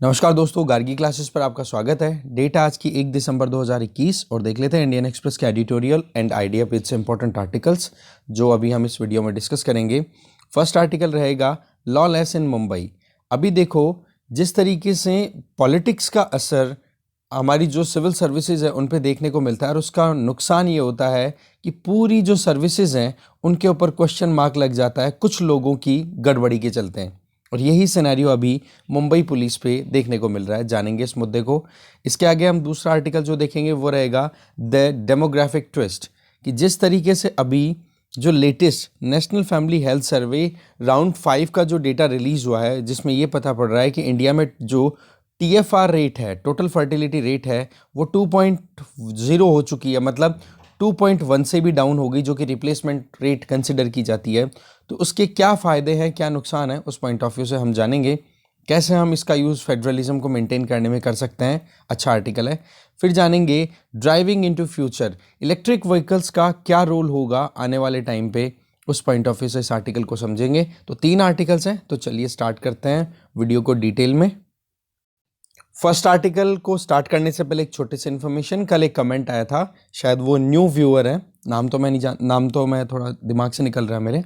नमस्कार दोस्तों, गार्गी क्लासेस पर आपका स्वागत है। डेट आज की 1 दिसंबर 2021 और देख लेते हैं इंडियन एक्सप्रेस के एडिटोरियल एंड आइडिया पेज से इंपॉर्टेंट आर्टिकल्स जो अभी हम इस वीडियो में डिस्कस करेंगे। फर्स्ट आर्टिकल रहेगा लॉलेस इन मुंबई। अभी देखो जिस तरीके से पॉलिटिक्स का असर हमारी जो सिविल सर्विसेज है उन पे देखने को मिलता है और उसका नुकसान ये होता है कि पूरी जो सर्विसेज हैं उनके ऊपर क्वेश्चन मार्क लग जाता है कुछ लोगों की गड़बड़ी के चलते हैं। और यही सिनेरियो अभी मुंबई पुलिस पे देखने को मिल रहा है। जानेंगे इस मुद्दे को। इसके आगे हम दूसरा आर्टिकल जो देखेंगे वो रहेगा द डेमोग्राफिक ट्विस्ट, कि जिस तरीके से अभी जो latest national family health survey round 5 का जो डेटा रिलीज हुआ है, जिसमें ये पता पड़ रहा है कि इंडिया में जो TFR रेट है, टोटल फर्टिलिटी रेट है, वो 2.0 हो चुकी है। मतलब 2.1 से भी डाउन हो गई, जो कि रिप्लेसमेंट रेट कंसिडर की जाती है। तो उसके क्या फ़ायदे हैं, क्या नुकसान है, उस पॉइंट ऑफ व्यू से हम जानेंगे। कैसे हम इसका यूज़ फेडरलिज्म को मेंटेन करने में कर सकते हैं, अच्छा आर्टिकल है। फिर जानेंगे driving into future, electric vehicles का क्या रोल होगा आने वाले टाइम पे, उस पॉइंट ऑफ व्यू से इस आर्टिकल को समझेंगे। तो 3 आर्टिकल्स हैं, तो चलिए स्टार्ट करते हैं वीडियो को डिटेल में। फर्स्ट आर्टिकल को स्टार्ट करने से पहले एक छोटी सी इन्फॉर्मेशन। कल एक कमेंट आया था, शायद वो न्यू व्यूअर है, नाम तो मैं नहीं जान, नाम तो मैं थोड़ा दिमाग से निकल रहा है मेरे।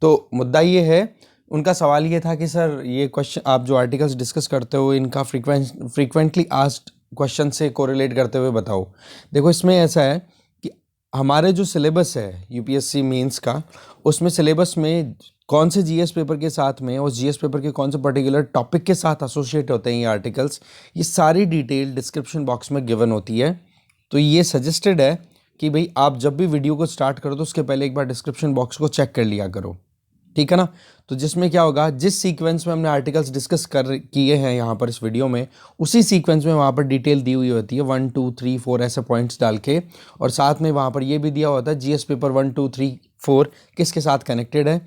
तो मुद्दा ये है, उनका सवाल ये था कि सर ये क्वेश्चन आप जो आर्टिकल्स डिस्कस करते हो इनका फ्रीक्वेंटली आस्क्ड क्वेश्चन से कोरिलेट करते हुए बताओ। देखो इसमें ऐसा है कि हमारे जो सिलेबस है UPSC मेंस का, उसमें सिलेबस में कौन से GS पेपर के साथ में और GS पेपर के कौन से पर्टिकुलर टॉपिक के साथ एसोसिएट होते हैं ये आर्टिकल्स, ये सारी डिटेल डिस्क्रिप्शन बॉक्स में गिवन होती है। तो ये सजेस्टेड है कि भाई आप जब भी वीडियो को स्टार्ट करो तो उसके पहले एक बार डिस्क्रिप्शन बॉक्स को चेक कर लिया करो, ठीक है ना। तो जिसमें क्या होगा, जिस सीक्वेंस में हमने आर्टिकल्स डिस्कस किए हैं यहाँ पर इस वीडियो में, उसी सीक्वेंस में वहाँ पर डिटेल दी हुई होती है 1 2 3 4 ऐसे पॉइंट्स डाल के। और साथ में वहाँ पर ये भी दिया होता है GS पेपर 1 2 3 4 किसके साथ कनेक्टेड है,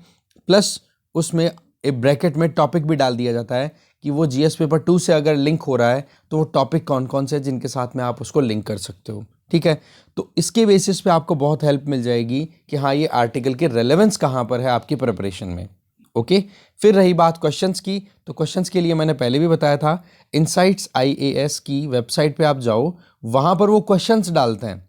प्लस उसमें एक ब्रैकेट में टॉपिक भी डाल दिया जाता है कि वो GS पेपर 2 से अगर लिंक हो रहा है तो वो टॉपिक कौन कौन से हैं जिनके साथ में आप उसको लिंक कर सकते हो, ठीक है। तो इसके बेसिस पे आपको बहुत हेल्प मिल जाएगी कि हाँ ये आर्टिकल के रेलेवेंस कहाँ पर है आपकी प्रिपरेशन में, ओके। फिर रही बात क्वेश्चंस की, तो क्वेश्चंस के लिए मैंने पहले भी बताया था, इनसाइट्स IAS की वेबसाइट पे आप जाओ, वहाँ पर वो क्वेश्चंस डालते हैं,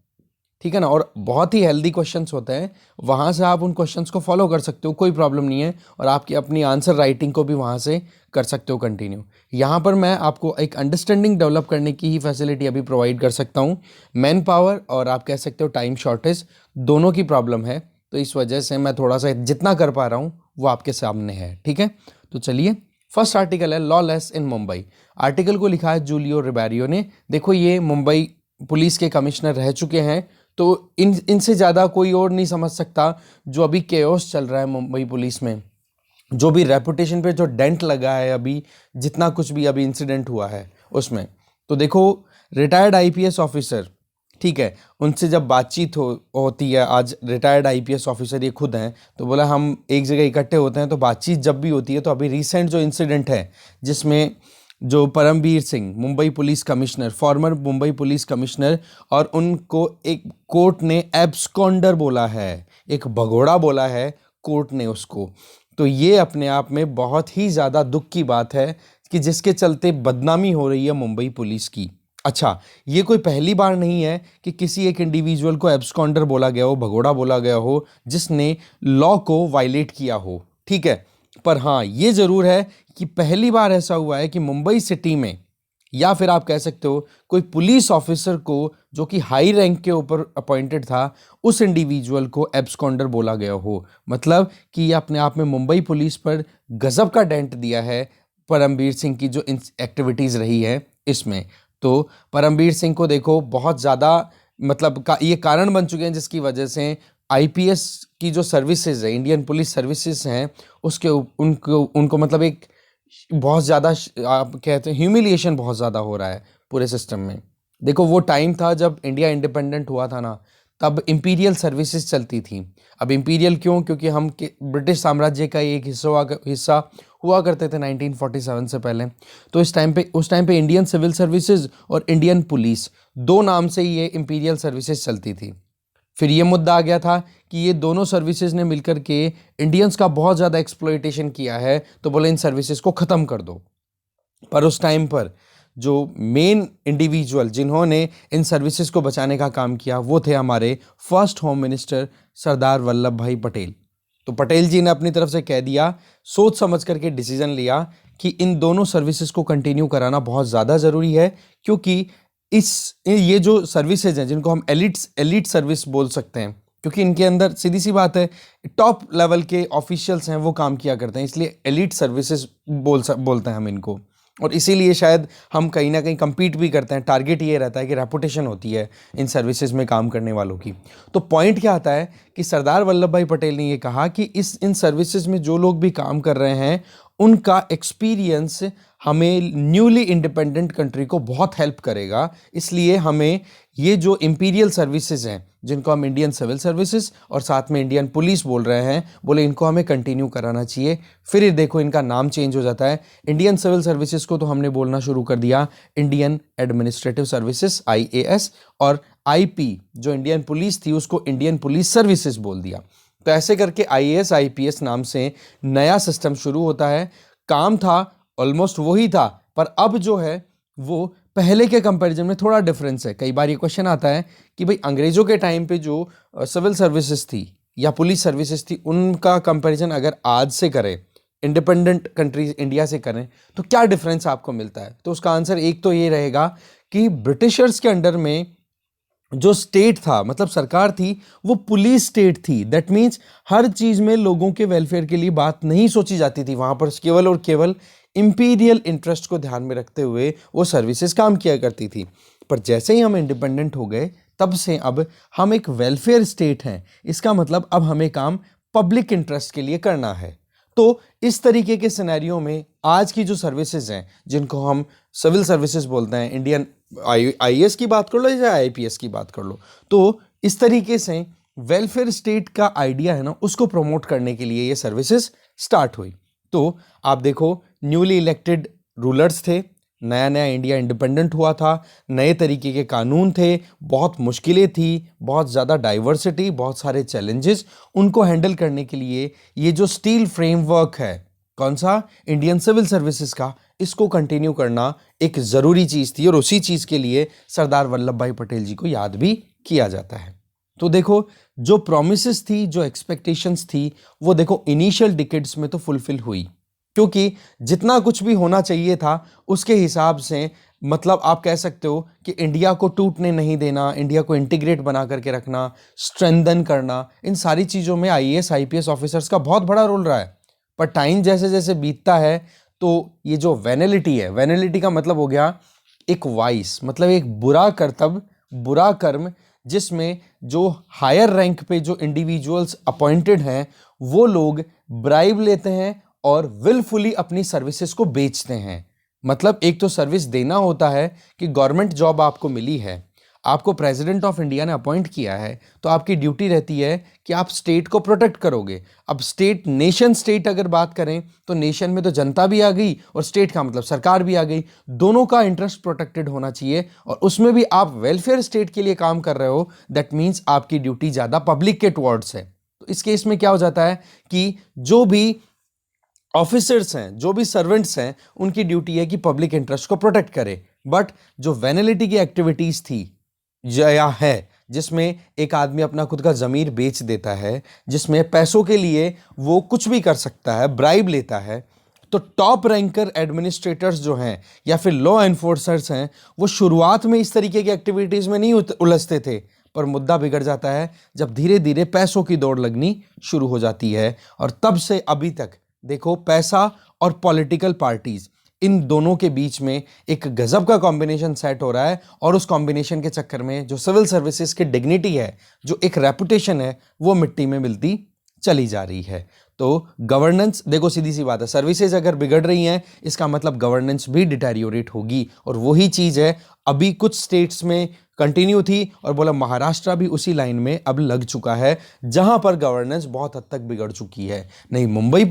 ठीक है ना। और बहुत ही हेल्दी क्वेश्चंस होते हैं, वहाँ से आप उन क्वेश्चंस को फॉलो कर सकते हो, कोई प्रॉब्लम नहीं है। और आपकी अपनी आंसर राइटिंग को भी वहाँ से कर सकते हो कंटिन्यू। यहाँ पर मैं आपको एक अंडरस्टैंडिंग डेवलप करने की ही फैसिलिटी अभी प्रोवाइड कर सकता हूँ। मैन पावर और आप कह सकते हो टाइम शॉर्टेज, दोनों की प्रॉब्लम है, तो इस वजह से मैं थोड़ा सा जितना कर पा रहा हूँ वो आपके सामने है, ठीक है। तो चलिए, फर्स्ट आर्टिकल है लॉलेस इन मुंबई। आर्टिकल को लिखा है जूलियो रिबेरियो ने। देखो ये मुंबई पुलिस के कमिश्नर रह चुके हैं, तो इनसे ज़्यादा कोई और नहीं समझ सकता जो अभी केओस चल रहा है मुंबई पुलिस में, जो भी रेपुटेशन पे जो डेंट लगा है अभी, जितना कुछ भी अभी इंसिडेंट हुआ है उसमें। तो देखो रिटायर्ड IPS ऑफिसर, ठीक है, उनसे जब बातचीत होती है, आज रिटायर्ड IPS ऑफिसर ये खुद हैं, तो बोला हम एक जगह इकट्ठे होते हैं तो बातचीत जब भी होती है, तो अभी रिसेंट जो इंसिडेंट है जिसमें जो Paramvir Singh Mumbai police commissioner, former Mumbai police commissioner, और उनको एक कोर्ट ने एब्सकॉन्डर बोला है, एक भगोड़ा बोला है कोर्ट ने उसको। तो ये अपने आप में बहुत ही ज़्यादा दुख की बात है कि जिसके चलते बदनामी हो रही है मुंबई पुलिस की। अच्छा, ये कोई पहली बार नहीं है कि किसी एक इंडिविजुअल को एब्सकॉन्डर बोला गया हो, भगोड़ा बोला गया हो, जिसने लॉ को वायलेट किया हो, ठीक है। पर हाँ ये ज़रूर है कि पहली बार ऐसा हुआ है कि मुंबई सिटी में, या फिर आप कह सकते हो कोई पुलिस ऑफिसर को जो कि हाई रैंक के ऊपर अपॉइंटेड था, उस इंडिविजुअल को एब्सकॉन्डर बोला गया हो। मतलब कि ये अपने आप में मुंबई पुलिस पर गजब का डेंट दिया है परमवीर सिंह की जो एक्टिविटीज़ रही है इसमें। तो परमवीर सिंह को देखो बहुत ज़्यादा मतलब ये कारण बन चुके हैं जिसकी वजह से IPS की जो सर्विसेज है, इंडियन पुलिस सर्विसेज हैं, उसके उनको मतलब एक बहुत ज़्यादा आप कहते हैं ह्यूमिलिएशन बहुत ज़्यादा हो रहा है पूरे सिस्टम में। देखो वो टाइम था जब इंडिया इंडिपेंडेंट हुआ था ना, तब इंपीरियल सर्विसेज चलती थी। अब इंपीरियल क्यों, क्योंकि हम ब्रिटिश साम्राज्य का एक हिस्सा हुआ करते थे 1947 से पहले। तो उस टाइम पे इंडियन सिविल सर्विसेज और इंडियन पुलिस, दो नाम से ये इंपीरियल सर्विसेज चलती थी। फिर ये मुद्दा आ गया था कि ये दोनों सर्विसेज ने मिलकर के इंडियंस का बहुत ज़्यादा एक्सप्लॉइटेशन किया है, तो बोले इन सर्विसेज को ख़त्म कर दो। पर उस टाइम पर जो मेन इंडिविजुअल जिन्होंने इन सर्विसेज को बचाने का काम किया वो थे हमारे first home minister Sardar Vallabh भाई पटेल। तो पटेल जी ने अपनी तरफ से कह दिया, सोच समझ करके डिसीजन लिया कि इन दोनों सर्विसेज को कंटिन्यू कराना बहुत ज़्यादा ज़रूरी है, क्योंकि ये जो सर्विसेज हैं जिनको हम एलिट सर्विस बोल सकते हैं, क्योंकि इनके अंदर सीधी सी बात है टॉप लेवल के ऑफिशियल्स हैं वो काम किया करते हैं, इसलिए एलिट सर्विसेज बोलते हैं हम इनको। और इसीलिए शायद हम कहीं ना कहीं compete भी करते हैं, टारगेट ये रहता है कि रेपुटेशन होती है इन सर्विसेज में काम करने वालों की। तो पॉइंट क्या आता है कि सरदार वल्लभ भाई पटेल ने ये कहा कि इन सर्विसेज में जो लोग भी काम कर रहे हैं उनका एक्सपीरियंस हमें न्यूली इंडिपेंडेंट कंट्री को बहुत हेल्प करेगा, इसलिए हमें ये जो इंपीरियल सर्विसेज हैं जिनको हम इंडियन सिविल सर्विसेज और साथ में इंडियन पुलिस बोल रहे हैं, बोले इनको हमें कंटिन्यू कराना चाहिए। फिर ये देखो इनका नाम चेंज हो जाता है, इंडियन सिविल सर्विसेज को तो हमने बोलना शुरू कर दिया इंडियन एडमिनिस्ट्रेटिव सर्विसेज IAS, और IP जो इंडियन पुलिस थी उसको इंडियन पुलिस सर्विसेज बोल दिया। तो ऐसे करके IAS IPS नाम से नया सिस्टम शुरू होता है। काम था ऑलमोस्ट वही था, पर अब जो है वो पहले के कंपैरिजन में थोड़ा डिफरेंस है। कई बार ये क्वेश्चन आता है कि भाई अंग्रेजों के टाइम पे जो सिविल सर्विसेज थी या पुलिस सर्विसेज थी उनका कंपैरिजन अगर आज से करें, इंडिपेंडेंट कंट्री इंडिया से करें, तो क्या डिफरेंस आपको मिलता है? तो उसका आंसर एक तो ये रहेगा कि ब्रिटिशर्स के अंडर में जो स्टेट था, मतलब सरकार थी, वो पुलिस स्टेट थी। दैट मीन्स हर चीज में लोगों के वेलफेयर के लिए बात नहीं सोची जाती थी, वहां पर केवल और केवल इंपीरियल इंटरेस्ट को ध्यान में रखते हुए वो सर्विसेज काम किया करती थी। पर जैसे ही हम इंडिपेंडेंट हो गए तब से अब हम एक वेलफेयर स्टेट हैं, इसका मतलब अब हमें काम पब्लिक इंटरेस्ट के लिए करना है। तो इस तरीके के सिनेरियो में आज की जो सर्विसेज हैं जिनको हम सिविल सर्विसेज बोलते हैं, इंडियन IAS की बात कर लो या IPS की बात कर लो, तो इस तरीके से वेलफेयर स्टेट का आइडिया है ना, उसको प्रमोट करने के लिए ये सर्विसेज स्टार्ट हुई। तो आप देखो न्यूली इलेक्टेड रूलर्स थे, नया नया इंडिया इंडिपेंडेंट हुआ था, नए तरीके के कानून थे, बहुत मुश्किलें थी, बहुत ज़्यादा डाइवर्सिटी, बहुत सारे चैलेंजेस, उनको हैंडल करने के लिए ये जो स्टील फ्रेमवर्क है, कौन सा, इंडियन सिविल सर्विसेज का, इसको कंटिन्यू करना एक ज़रूरी चीज़ थी। और उसी चीज़ के लिए सरदार वल्लभ भाई पटेल जी को याद भी किया जाता है। तो देखो जो प्रोमिसेस थी, जो एक्सपेक्टेशंस थी, वो देखो इनिशियल डिकेड्स में तो फुलफिल हुई, क्योंकि जितना कुछ भी होना चाहिए था उसके हिसाब से, मतलब आप कह सकते हो कि इंडिया को टूटने नहीं देना, इंडिया को इंटीग्रेट बना करके रखना, स्ट्रेंथन करना, इन सारी चीज़ों में IAS IPS ऑफिसर्स का बहुत बड़ा रोल रहा है। पर टाइम जैसे जैसे बीतता है तो ये जो वेनेलिटी है, वेनेलिटी का मतलब हो गया एक वाइस, मतलब एक बुरा कर्तव्य, बुरा कर्म, जिसमें जो हायर रैंक पे जो इंडिविजुअल्स अपॉइंटेड हैं वो लोग ब्राइब लेते हैं और विलफुली अपनी सर्विसेज को बेचते हैं। मतलब एक तो सर्विस देना होता है कि गवर्नमेंट जॉब आपको मिली है, आपको प्रेसिडेंट ऑफ इंडिया ने अपॉइंट किया है, तो आपकी ड्यूटी रहती है कि आप स्टेट को प्रोटेक्ट करोगे। अब स्टेट, नेशन स्टेट अगर बात करें तो नेशन में तो जनता भी आ गई और स्टेट का मतलब सरकार भी आ गई, दोनों का इंटरेस्ट प्रोटेक्टेड होना चाहिए, और उसमें भी आप वेलफेयर स्टेट के लिए काम कर रहे हो, दैट मीन्स आपकी ड्यूटी ज़्यादा पब्लिक के टुवर्ड्स है। तो इस केस में क्या हो जाता है कि जो भी ऑफिसर्स हैं, जो भी सर्वेंट्स हैं, उनकी ड्यूटी है कि पब्लिक इंटरेस्ट को प्रोटेक्ट करे। बट जो वेनेलिटी की एक्टिविटीज थी या है, जिसमें एक आदमी अपना खुद का ज़मीर बेच देता है, जिसमें पैसों के लिए वो कुछ भी कर सकता है, ब्राइब लेता है, तो टॉप रैंकर एडमिनिस्ट्रेटर्स जो हैं या फिर लॉ एनफोर्सर्स हैं, वो शुरुआत में इस तरीके की एक्टिविटीज़ में नहीं उलझते थे। पर मुद्दा बिगड़ जाता है जब धीरे धीरे पैसों की दौड़ लगनी शुरू हो जाती है, और तब से अभी तक देखो पैसा और पॉलिटिकल पार्टीज, इन दोनों के बीच में एक गजब का कॉम्बिनेशन सेट हो रहा है, और उस कॉम्बिनेशन के चक्कर में जो सिविल सर्विसेज की डिग्निटी है, जो एक रेपुटेशन है, वो मिट्टी में मिलती चली जा रही है। तो गवर्नेंस, देखो सीधी सी बात है, सर्विसेज अगर बिगड़ रही हैं इसका मतलब गवर्नेंस भी डिटेरियोरेट होगी, और वही चीज़ है अभी कुछ स्टेट्स में कंटिन्यू थी, और बोला महाराष्ट्र भी उसी लाइन में अब लग चुका है जहां पर गवर्नेंस बहुत हद तक बिगड़ चुकी है। नहीं, मुंबई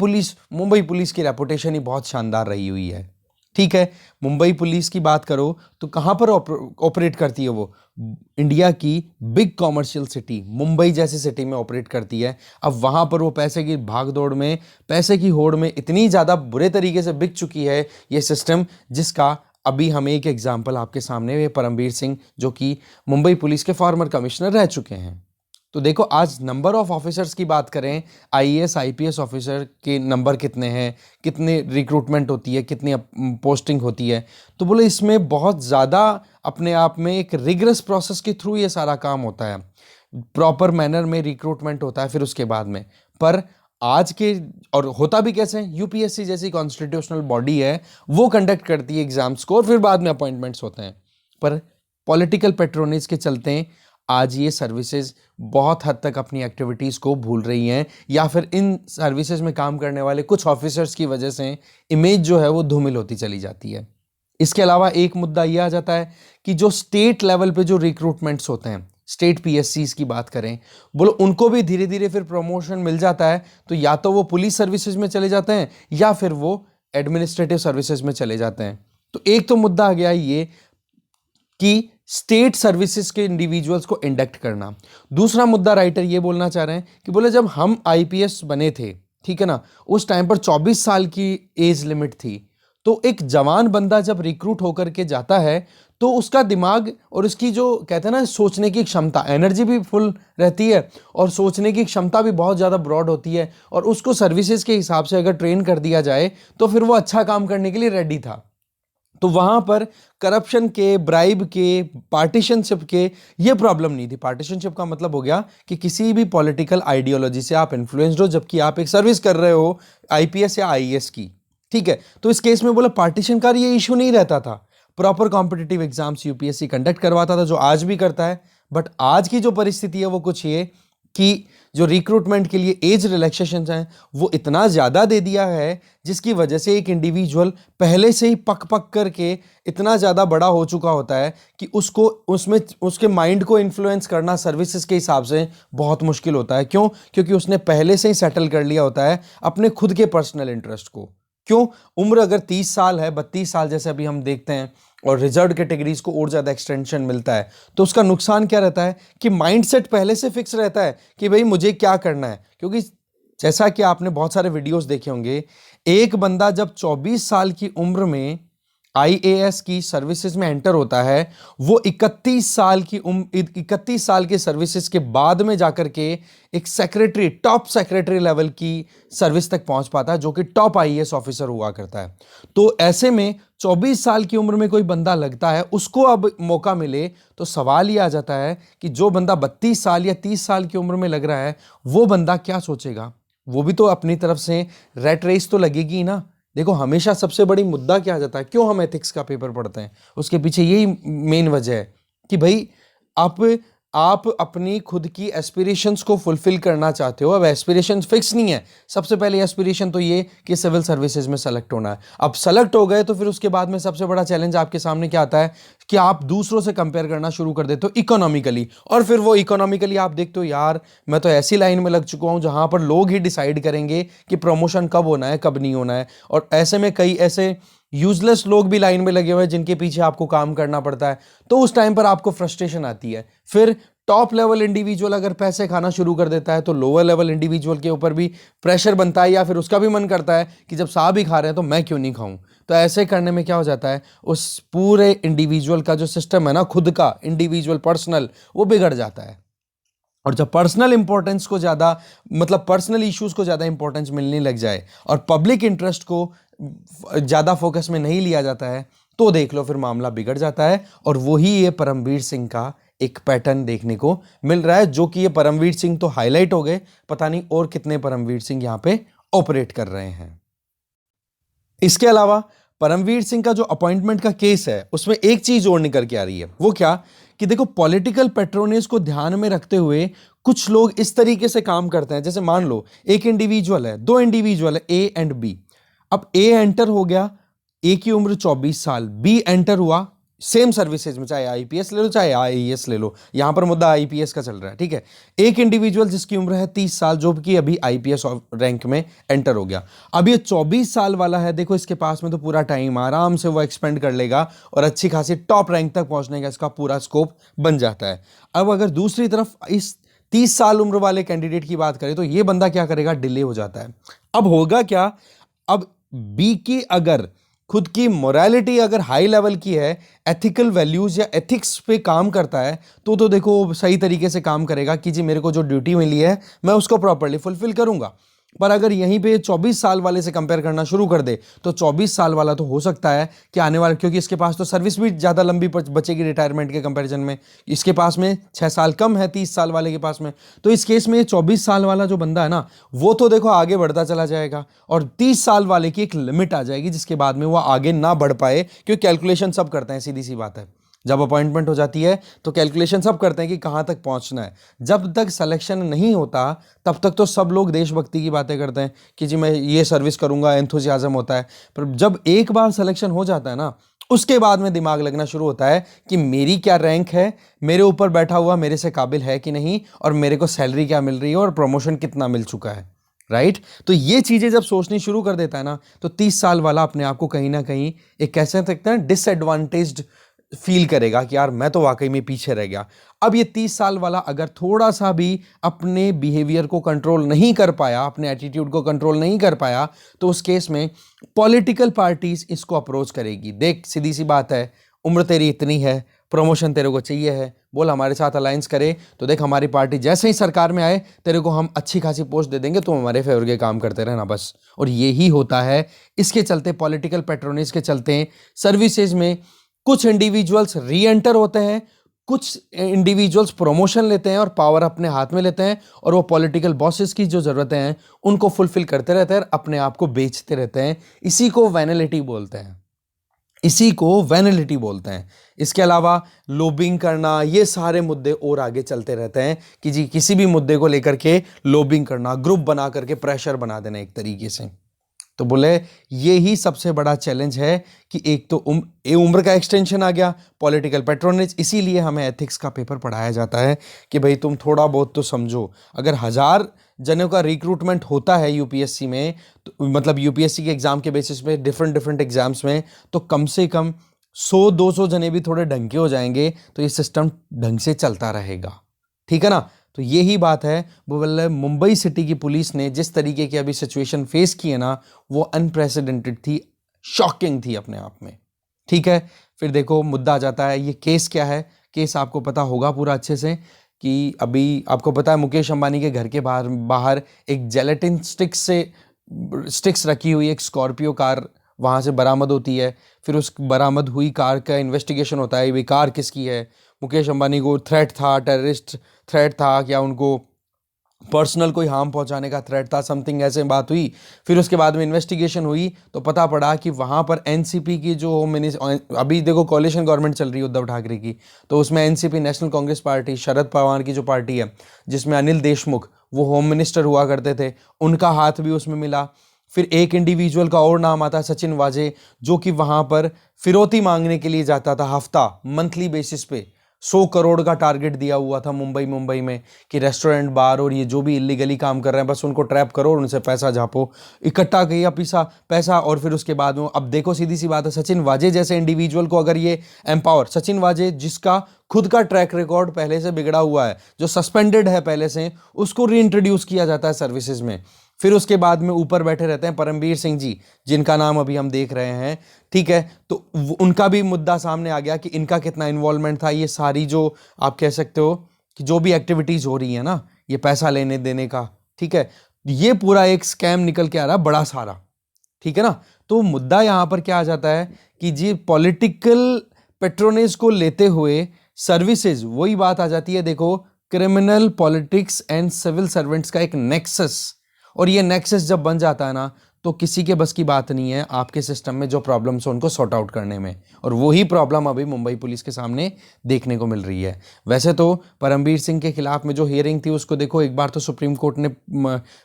पुलिस की रेपुटेशन ही बहुत शानदार रही हुई है, ठीक है, मुंबई पुलिस की बात करो तो कहाँ पर ऑपरेट करती है वो? इंडिया की बिग कॉमर्शियल सिटी मुंबई जैसी सिटी में ऑपरेट करती है। अब वहाँ पर वो पैसे की भागदौड़ में, पैसे की होड़ में इतनी ज़्यादा बुरे तरीके से बिक चुकी है ये सिस्टम, जिसका अभी हम एक एग्जाम्पल आपके सामने, परमवीर सिंह जो कि मुंबई पुलिस के फॉर्मर कमिश्नर रह चुके हैं। तो देखो, आज नंबर ऑफ ऑफिसर्स की बात करें, आईएएस आईपीएस ऑफिसर के नंबर कितने हैं, कितने रिक्रूटमेंट होती है, कितनी पोस्टिंग होती है, तो बोले इसमें बहुत ज़्यादा अपने आप में एक रिगरस प्रोसेस के थ्रू ये सारा काम होता है, प्रॉपर मैनर में रिक्रूटमेंट होता है फिर उसके बाद में। पर आज के, और होता भी कैसे, यूपीएससी जैसी कॉन्स्टिट्यूशनल बॉडी है वो कंडक्ट करती है एग्जाम्स को और फिर बाद में अपॉइंटमेंट्स होते हैं। पर पॉलिटिकल पेट्रोनेज के चलते आज ये सर्विसेज बहुत हद तक अपनी एक्टिविटीज़ को भूल रही हैं, या फिर इन सर्विसेज में काम करने वाले कुछ ऑफिसर्स की वजह से इमेज जो है वो धूमिल होती चली जाती है। इसके अलावा एक मुद्दा ये आ जाता है कि जो स्टेट लेवल पे जो रिक्रूटमेंट्स होते हैं, स्टेट पीएससीज की बात करें, बोलो उनको भी धीरे धीरे फिर प्रमोशन मिल जाता है, तो या तो वो पुलिस सर्विसेज में चले जाते हैं या फिर वो एडमिनिस्ट्रेटिव सर्विसेज में चले जाते हैं। तो एक तो मुद्दा आ गया ये कि स्टेट सर्विसेज के इंडिविजुअल्स को इंडक्ट करना। दूसरा मुद्दा राइटर ये बोलना चाह रहे हैं कि बोले जब हम आईपीएस बने थे, ठीक है ना, उस टाइम पर 24 साल की एज लिमिट थी, तो एक जवान बंदा जब रिक्रूट होकर के जाता है तो उसका दिमाग और उसकी जो कहते हैं ना सोचने की क्षमता, एनर्जी भी फुल रहती है और सोचने की क्षमता भी बहुत ज़्यादा ब्रॉड होती है, और उसको सर्विसेज के हिसाब से अगर ट्रेन कर दिया जाए तो फिर वो अच्छा काम करने के लिए रेडी था। तो वहाँ पर करप्शन के, ब्राइब के, पार्टीशनशिप के ये प्रॉब्लम नहीं थी। पार्टीशनशिप का मतलब हो गया कि किसी भी पॉलिटिकल आइडियोलॉजी से आप इन्फ्लुएंस्ड हो जबकि आप एक सर्विस कर रहे हो आईपीएस या आईएएस की, ठीक है। तो इस केस में बोला पार्टीशन का ये इशू नहीं रहता था, proper competitive exams UPSC conduct करवाता था, जो आज भी करता है। बट आज की जो परिस्थिति है वो कुछ ये कि जो रिक्रूटमेंट के लिए एज रिलैक्सेशन हैं वो इतना ज़्यादा दे दिया है, जिसकी वजह से एक इंडिविजुअल पहले से ही पक पक करके इतना ज़्यादा बड़ा हो चुका होता है कि उसको उसमें उसके माइंड को इन्फ्लुएंस करना सर्विसेज के हिसाब से बहुत मुश्किल होता है। क्यों? क्योंकि उसने पहले से ही सेटल कर लिया होता है अपने खुद के पर्सनल इंटरेस्ट को। क्यों? उम्र अगर 30 साल है, 32 साल जैसे अभी हम देखते हैं, और रिजर्व कैटेगरीज को और ज़्यादा एक्सटेंशन मिलता है, तो उसका नुकसान क्या रहता है कि माइंडसेट पहले से फिक्स रहता है कि भाई मुझे क्या करना है। क्योंकि जैसा कि आपने बहुत सारे वीडियोस देखे होंगे, एक बंदा जब 24 साल की उम्र में आईएएस की सर्विसेज में एंटर होता है, वो 31 साल की सर्विसेज के बाद में जाकर के एक सेक्रेटरी, टॉप सेक्रेटरी लेवल की सर्विस तक पहुंच पाता है, जो कि टॉप आईएएस ऑफिसर हुआ करता है। तो ऐसे में 24 साल की उम्र में कोई बंदा लगता है, उसको अब मौका मिले, तो सवाल ये आ जाता है कि जो बंदा 32 साल या 30 साल की उम्र में लग रहा है, वो बंदा क्या सोचेगा? वो भी तो अपनी तरफ से रेट रेस तो लगेगी ना। देखो, हमेशा सबसे बड़ी मुद्दा क्या आ जाता है, क्यों हम एथिक्स का पेपर पढ़ते हैं, उसके पीछे यही मेन वजह है कि भाई आप अपनी खुद की एस्पिरेशंस को फुलफिल करना चाहते हो। अब एस्पिरेशंस फिक्स नहीं है। सबसे पहले एस्पिरेशन तो ये कि सिविल सर्विसेज में सेलेक्ट होना है। अब सेलेक्ट हो गए तो फिर उसके बाद में सबसे बड़ा चैलेंज आपके सामने क्या आता है कि आप दूसरों से कंपेयर करना शुरू कर देते हो इकोनॉमिकली, और फिर वो इकोनॉमिकली आप देखते हो, यार मैं तो ऐसी लाइन में लग चुका हूं जहां पर लोग ही डिसाइड करेंगे कि प्रमोशन कब होना है, कब नहीं होना है। और ऐसे में कई ऐसे यूजलेस लोग भी लाइन में लगे हुए हैं जिनके पीछे आपको काम करना पड़ता है। तो उस टाइम पर आपको फ्रस्ट्रेशन आती है। फिर टॉप लेवल इंडिविजुअल अगर पैसे खाना शुरू कर देता है तो लोअर लेवल इंडिविजुअल के ऊपर भी प्रेशर बनता है, या फिर उसका भी मन करता है कि जब साहब ही खा रहे हैं तो मैं क्यों नहीं खाऊं। तो ऐसे करने में क्या हो जाता है, उस पूरे इंडिविजुअल का जो सिस्टम है ना, खुद का इंडिविजुअल पर्सनल, वो बिगड़ जाता है। और जब पर्सनल इंपॉर्टेंस को ज़्यादा, मतलब पर्सनल इश्यूज को ज़्यादा इंपॉर्टेंस मिलने लग जाए और पब्लिक इंटरेस्ट को ज़्यादा फोकस में नहीं लिया जाता है, तो देख लो फिर मामला बिगड़ जाता है। और वही ये परमवीर सिंह का एक पैटर्न देखने को मिल रहा है, जो कि ये परमवीर सिंह तो हाईलाइट हो गए, पता नहीं और कितने परमवीर सिंह यहाँ पे ऑपरेट कर रहे हैं। इसके अलावा परमवीर सिंह का जो अपॉइंटमेंट का केस है, उसमें एक चीज और निकल के आ रही है। वो क्या कि देखो, पॉलिटिकल पेट्रोनेज को ध्यान में रखते हुए कुछ लोग इस तरीके से काम करते हैं। जैसे मान लो एक इंडिविजुअल है, दो इंडिविजुअल है, ए एंड बी। अब ए एंटर हो गया, ए की उम्र 24 साल, बी एंटर हुआ सेम सर्विसेज में, चाहे आईपीएस ले लो चाहे आईएएस ले लो, यहां पर मुद्दा आईपीएस का चल रहा है, ठीक है। एक इंडिविजुअल जिसकी उम्र है 30 साल, जो कि अभी आईपीएस रैंक में एंटर हो गया। अब ये 24 साल वाला है, देखो इसके पास में तो पूरा टाइम, आराम से वो एक्सपेंड कर लेगा और अच्छी खासी टॉप रैंक तक पहुंचने का इसका पूरा स्कोप बन जाता है। अब अगर दूसरी तरफ इस 30 साल उम्र वाले कैंडिडेट की बात करें तो ये बंदा क्या करेगा, डिले हो जाता है। अब होगा क्या, अब बी की अगर खुद की मोरालिटी अगर हाई लेवल की है, एथिकल वैल्यूज या एथिक्स पे काम करता है, तो देखो सही तरीके से काम करेगा कि जी मेरे को जो ड्यूटी मिली है मैं उसको प्रॉपर्ली फुलफिल करूंगा। पर अगर यहीं पे 24 साल वाले से कंपेयर करना शुरू कर दे तो 24 साल वाला तो हो सकता है कि आने वाले, क्योंकि इसके पास तो सर्विस भी ज़्यादा लंबी बचेगी रिटायरमेंट के कंपैरिजन में, इसके पास में 6 साल कम है 30 साल वाले के पास में। तो इस केस में 24 साल वाला जो बंदा है ना, वो तो देखो आगे बढ़ता चला जाएगा और 30 साल वाले की एक लिमिट आ जाएगी जिसके बाद में वो आगे ना बढ़ पाए, क्योंकि कैलकुलेशन सब करते हैं, सीधी सी बात है। जब अपॉइंटमेंट हो जाती है तो कैलकुलेशन सब करते हैं कि कहां तक पहुंचना है। जब तक सिलेक्शन नहीं होता तब तक तो सब लोग देशभक्ति की बातें करते हैं कि जी मैं ये सर्विस करूंगा, एंथुजियाज्म होता है। पर जब एक बार सिलेक्शन हो जाता है ना, उसके बाद में दिमाग लगना शुरू होता है कि मेरी क्या रैंक है, मेरे ऊपर बैठा हुआ मेरे से काबिल है कि नहीं, और मेरे को सैलरी क्या मिल रही है और प्रमोशन कितना मिल चुका है, राइट। तो ये चीजें जब सोचनी शुरू कर देता है ना, तो 30 साल वाला अपने आप को कहीं ना कहीं एक कह सकते हैं डिसएडवांटेज्ड फील करेगा कि यार मैं तो वाकई में पीछे रह गया। अब ये 30 साल वाला अगर थोड़ा सा भी अपने बिहेवियर को कंट्रोल नहीं कर पाया, अपने एटीट्यूड को कंट्रोल नहीं कर पाया, तो उस केस में पॉलिटिकल पार्टीज इसको अप्रोच करेगी। देख सीधी सी बात है, उम्र तेरी इतनी है, प्रमोशन तेरे को चाहिए है, बोल हमारे साथ अलायंस करे, तो देख हमारी पार्टी जैसे ही सरकार में आए तेरे को हम अच्छी खासी पोस्ट दे देंगे, तुम हमारे फेवर के काम करते रहना बस। और यही होता है। इसके चलते पॉलिटिकल पैट्रोनेज के चलते सर्विसेज में कुछ इंडिविजुअल्स री एंटर होते हैं, कुछ इंडिविजुअल्स प्रमोशन लेते हैं और पावर अपने हाथ में लेते हैं, और वो पॉलिटिकल बॉसेस की जो जरूरतें हैं उनको फुलफिल करते रहते हैं, अपने आप को बेचते रहते हैं। इसी को वैनिलिटी बोलते हैं, इसी को वैनिलिटी बोलते हैं। इसके अलावा लॉबिंग करना, ये सारे मुद्दे और आगे चलते रहते हैं कि जी किसी भी मुद्दे को लेकर के लॉबिंग करना, ग्रुप बना करके प्रेशर बना देना एक तरीके से। तो बोले ये ही सबसे बड़ा चैलेंज है कि एक तो उम्र का एक्सटेंशन आ गया, पॉलिटिकल पैट्रोनेज। इसीलिए हमें एथिक्स का पेपर पढ़ाया जाता है कि भाई तुम थोड़ा बहुत तो समझो। अगर 1000 जनों का रिक्रूटमेंट होता है यूपीएससी में, तो मतलब यूपीएससी के एग्जाम के बेसिस पे डिफरेंट एग्जाम्स में, तो कम से कम 100-200 जने भी थोड़े ढंग के हो जाएंगे तो ये सिस्टम ढंग से चलता रहेगा, ठीक है ना। तो यही बात है। बोले मुंबई सिटी की पुलिस ने जिस तरीके की अभी सिचुएशन फेस की है ना, वो अनप्रेसिडेंटेड थी, शॉकिंग थी अपने आप में, ठीक है। फिर देखो मुद्दा आ जाता है, ये केस क्या है। केस आपको पता होगा पूरा अच्छे से कि अभी आपको पता है मुकेश अंबानी के घर के बाहर एक जेलेटिन स्टिक्स रखी हुई एक स्कॉर्पियो कार वहाँ से बरामद होती है। फिर उस बरामद हुई कार का इन्वेस्टिगेशन होता है, ये कार किसकी है। मुकेश अंबानी को थ्रेट था, टेररिस्ट थ्रेट था, क्या उनको पर्सनल कोई हार्म पहुंचाने का थ्रेट था, समथिंग ऐसे बात हुई। फिर उसके बाद में इन्वेस्टिगेशन हुई तो पता पड़ा कि वहाँ पर एनसीपी की जो होम मिनिस्टर, अभी देखो कोalition गवर्नमेंट चल रही है उद्धव ठाकरे की, तो उसमें NCP national Congress party, Sharad Pawar की जो पार्टी है, जिसमें अनिल देशमुख वो होम मिनिस्टर हुआ करते थे, उनका हाथ भी उसमें मिला। फिर एक इंडिविजुअल का और नाम आता है सचिन वाजे, जो कि वहाँ पर फिरौती मांगने के लिए जाता था, हफ्ता मंथली बेसिस पे 100 करोड़ का टारगेट दिया हुआ था मुंबई में कि रेस्टोरेंट, बार और ये जो भी इलीगली काम कर रहे हैं बस उनको ट्रैप करो और उनसे पैसा झापो। इकट्ठा किया पैसा और फिर उसके बाद में अब देखो सीधी सी बात है, सचिन वाजे जैसे इंडिविजुअल को अगर ये एम्पावर, सचिन वाजे जिसका खुद का ट्रैक रिकॉर्ड पहले से बिगड़ा हुआ है, जो सस्पेंडेड है पहले से, उसको रीइंट्रोड्यूस किया जाता है सर्विसेज में। फिर उसके बाद में ऊपर बैठे रहते हैं परमवीर सिंह जी, जिनका नाम अभी हम देख रहे हैं, ठीक है। तो उनका भी मुद्दा सामने आ गया कि इनका कितना इन्वॉल्वमेंट था। ये सारी जो आप कह सकते हो कि जो भी एक्टिविटीज हो रही है ना, ये पैसा लेने देने का, ठीक है, ये पूरा एक स्कैम निकल के आ रहा बड़ा सारा, ठीक है ना। तो मुद्दा यहां पर क्या आ जाता है कि जी पॉलिटिकल पेट्रोनेज को लेते हुए सर्विसेज, वही बात आ जाती है। देखो criminal, politics and civil servants का एक नेक्सस, और ये नेक्सस जब बन जाता है ना, तो किसी के बस की बात नहीं है आपके सिस्टम में जो प्रॉब्लम्स हैं उनको सॉर्ट आउट करने में। और वही प्रॉब्लम अभी मुंबई पुलिस के सामने देखने को मिल रही है। वैसे तो परमवीर सिंह के खिलाफ में जो हियरिंग थी उसको देखो एक बार तो सुप्रीम कोर्ट ने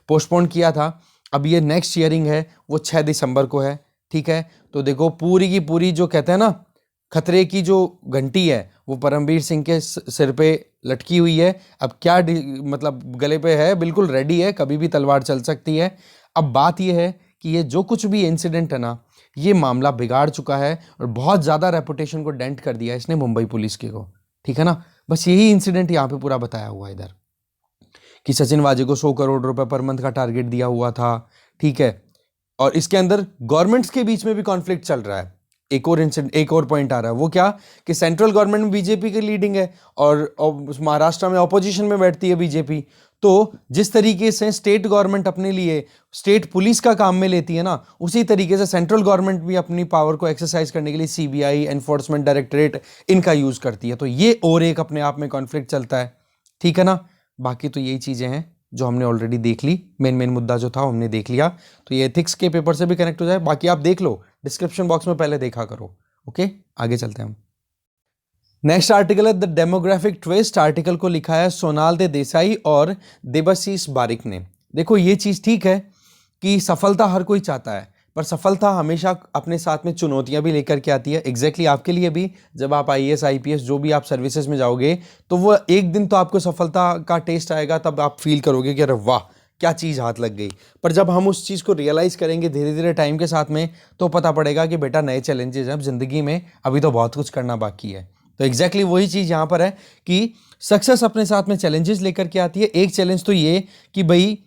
पोस्टपोन किया था। अब ये नेक्स्ट हियरिंग है वो 6 दिसंबर को है, ठीक है। तो देखो पूरी की पूरी जो कहते हैं ना खतरे की जो घंटी है वो परमवीर सिंह के सिर पे लटकी हुई है। अब क्या मतलब गले पे है, बिल्कुल रेडी है, कभी भी तलवार चल सकती है। अब बात ये है कि ये जो कुछ भी इंसिडेंट है ना, ये मामला बिगाड़ चुका है और बहुत ज़्यादा रेपुटेशन को डेंट कर दिया इसने मुंबई पुलिस के को, ठीक है ना। बस यही इंसिडेंट यहाँ पे पूरा बताया हुआ है इधर कि सचिन वाजे को 100 करोड़ रुपए पर मंथ का टारगेट दिया हुआ था, ठीक है। और इसके अंदर गवर्नमेंट्स के बीच में भी कॉन्फ्लिक्ट चल रहा है। एक और पॉइंट आ रहा है, वो क्या कि सेंट्रल गवर्नमेंट में बीजेपी की लीडिंग है और महाराष्ट्र में ऑपोजिशन में बैठती है बीजेपी। तो जिस तरीके से स्टेट गवर्नमेंट अपने लिए स्टेट पुलिस का काम में लेती है ना, उसी तरीके से सेंट्रल गवर्नमेंट भी अपनी पावर को एक्सरसाइज करने के लिए सीबीआई, एनफोर्समेंट डायरेक्टरेट, इनका यूज करती है। तो ये और एक अपने आप में कॉन्फ्लिक्ट चलता है, ठीक है ना। बाकी तो यही चीजें हैं जो हमने ऑलरेडी देख ली, मेन मुद्दा जो था हमने देख लिया। तो ये एथिक्स के पेपर से भी कनेक्ट हो जाए, बाकी आप देख लो, डिस्क्रिप्शन बॉक्स में पहले देखा करो। ओके, आगे चलते हैं हम। नेक्स्ट आर्टिकल है द डेमोग्राफिक ट्विस्ट। आर्टिकल को लिखा है सोनाल दे देसाई और देबाशीष बारिक ने। देखो ये चीज ठीक है कि सफलता हर कोई चाहता है, पर सफलता हमेशा अपने साथ में चुनौतियां भी लेकर के आती है। एग्जैक्टली आपके लिए भी, जब आप आईएएस आईपीएस जो भी आप सर्विसेज में जाओगे, तो वो एक दिन तो आपको सफलता का टेस्ट आएगा, तब आप फील करोगे कि अरे वाह क्या चीज़ हाथ लग गई। पर जब हम उस चीज़ को रियलाइज़ करेंगे धीरे धीरे टाइम के साथ में, तो पता पड़ेगा कि बेटा नए चैलेंजेस हैं अब ज़िंदगी में, अभी तो बहुत कुछ करना बाकी है। तो एग्जैक्टली वही चीज़ यहाँ पर है कि सक्सेस अपने साथ में चैलेंजेस लेकर के आती है। एक चैलेंज तो ये कि भाई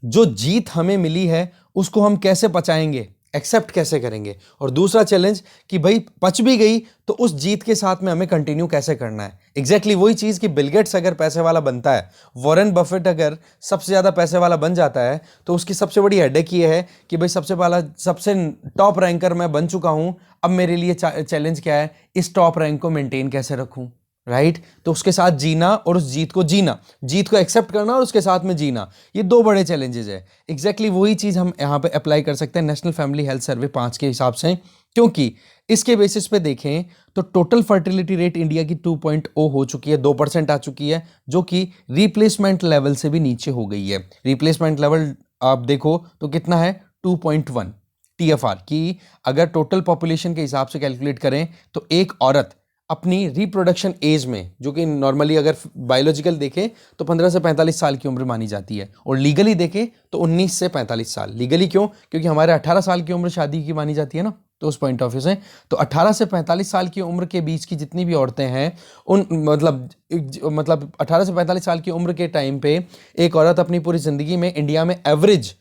जो जीत हमें मिली है उसको हम कैसे पचाएंगे, एक्सेप्ट कैसे करेंगे, और दूसरा चैलेंज कि भाई पच भी गई तो उस जीत के साथ में हमें कंटिन्यू कैसे करना है। एग्जैक्टली वही चीज कि बिल गेट्स अगर पैसे वाला बनता है, वॉरेन बफेट अगर सबसे ज्यादा पैसे वाला बन जाता है, तो उसकी सबसे बड़ी हेडेक ये है कि भाई सबसे टॉप रैंकर मैं बन चुका हूं, अब मेरे लिए चैलेंज क्या है, इस टॉप रैंक को मेंटेन कैसे रखूं, राइट। तो उसके साथ जीना और उस जीत को जीना, जीत को एक्सेप्ट करना और उसके साथ में जीना, ये दो बड़े चैलेंजेस है। एग्जैक्टली वही चीज हम यहाँ पे अप्लाई कर सकते हैं नेशनल फैमिली हेल्थ सर्वे 5 के हिसाब से, क्योंकि इसके बेसिस पे देखें तो टोटल फर्टिलिटी रेट इंडिया की 2.0 हो चुकी है, 2% आ चुकी है, जो कि रिप्लेसमेंट लेवल से भी नीचे हो गई है। रिप्लेसमेंट लेवल आप देखो तो कितना है, 2.1 TFR की। अगर टोटल पॉपुलेशन के हिसाब से कैलकुलेट करें तो एक औरत अपनी रिप्रोडक्शन एज में, जो कि नॉर्मली अगर बायोलॉजिकल देखें तो 15 से 45 साल की उम्र मानी जाती है, और लीगली देखें तो 19 से 45 साल। लीगली क्यों? क्योंकि हमारे 18 साल की उम्र शादी की मानी जाती है ना, तो उस पॉइंट ऑफ व्यू से तो 18 से 45 साल की उम्र के बीच की जितनी भी औरतें हैं, उन मतलब 18 से 45 साल की उम्र के टाइम पे एक औरत अपनी पूरी जिंदगी में इंडिया में एवरेज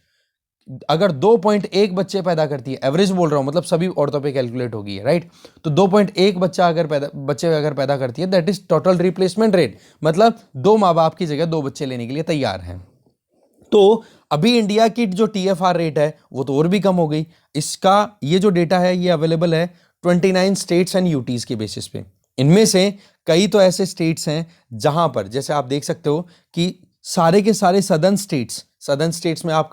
अगर 2.1 बच्चे पैदा करती है, एवरेज बोल रहा हूं, मतलब सभी औरतों पे कैलकुलेट होगी है, राइट। तो 2.1 बच्चे अगर पैदा करती है, that is total replacement rate, मतलब दो माँ बाप की जगह 2 बच्चे लेने के लिए तैयार हैं। तो अभी इंडिया की जो TFR रेट है वो तो और भी कम हो गई। इसका ये जो डेटा है ये अवेलेबल है 29 स्टेट्स एंड यूटीज के बेसिस पे। इनमें से कई तो ऐसे स्टेट्स हैं जहां पर, जैसे आप देख सकते हो कि सारे के सारे सदर्न स्टेट्स में आप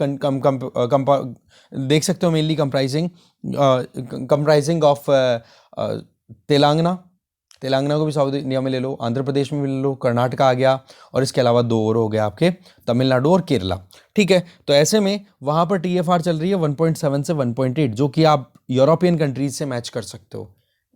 देख सकते हो, मेनली कंप्राइजिंग ऑफ तेलंगाना को भी साउथ इंडिया में ले लो, आंध्र प्रदेश में भी ले लो, कर्नाटका आ गया, और इसके अलावा 2 और हो गया आपके तमिलनाडु और केरला, ठीक है। तो ऐसे में वहां पर TFR चल रही है 1.7 से 1.8, जो कि आप यूरोपियन कंट्रीज से मैच कर सकते हो।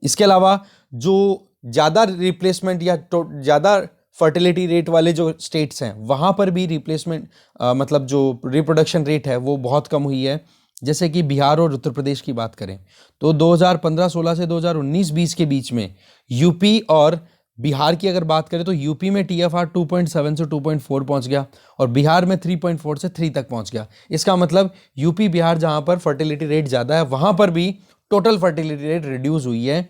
इसके अलावा जो ज़्यादा रिप्लेसमेंट या ज़्यादा फर्टिलिटी रेट वाले जो स्टेट्स हैं, वहाँ पर भी रिप्लेसमेंट मतलब जो रिप्रोडक्शन रेट है वो बहुत कम हुई है। जैसे कि बिहार और उत्तर प्रदेश की बात करें तो 2015-16 से 2019-20 के बीच में यूपी और बिहार की अगर बात करें तो यूपी में TFR 2.7 से 2.4 पहुंच गया, और बिहार में 3.4 से 3 तक पहुंच गया। इसका मतलब यूपी बिहार जहां पर फर्टिलिटी रेट ज़्यादा है, वहां पर भी टोटल फर्टिलिटी रेट रिड्यूस हुई है।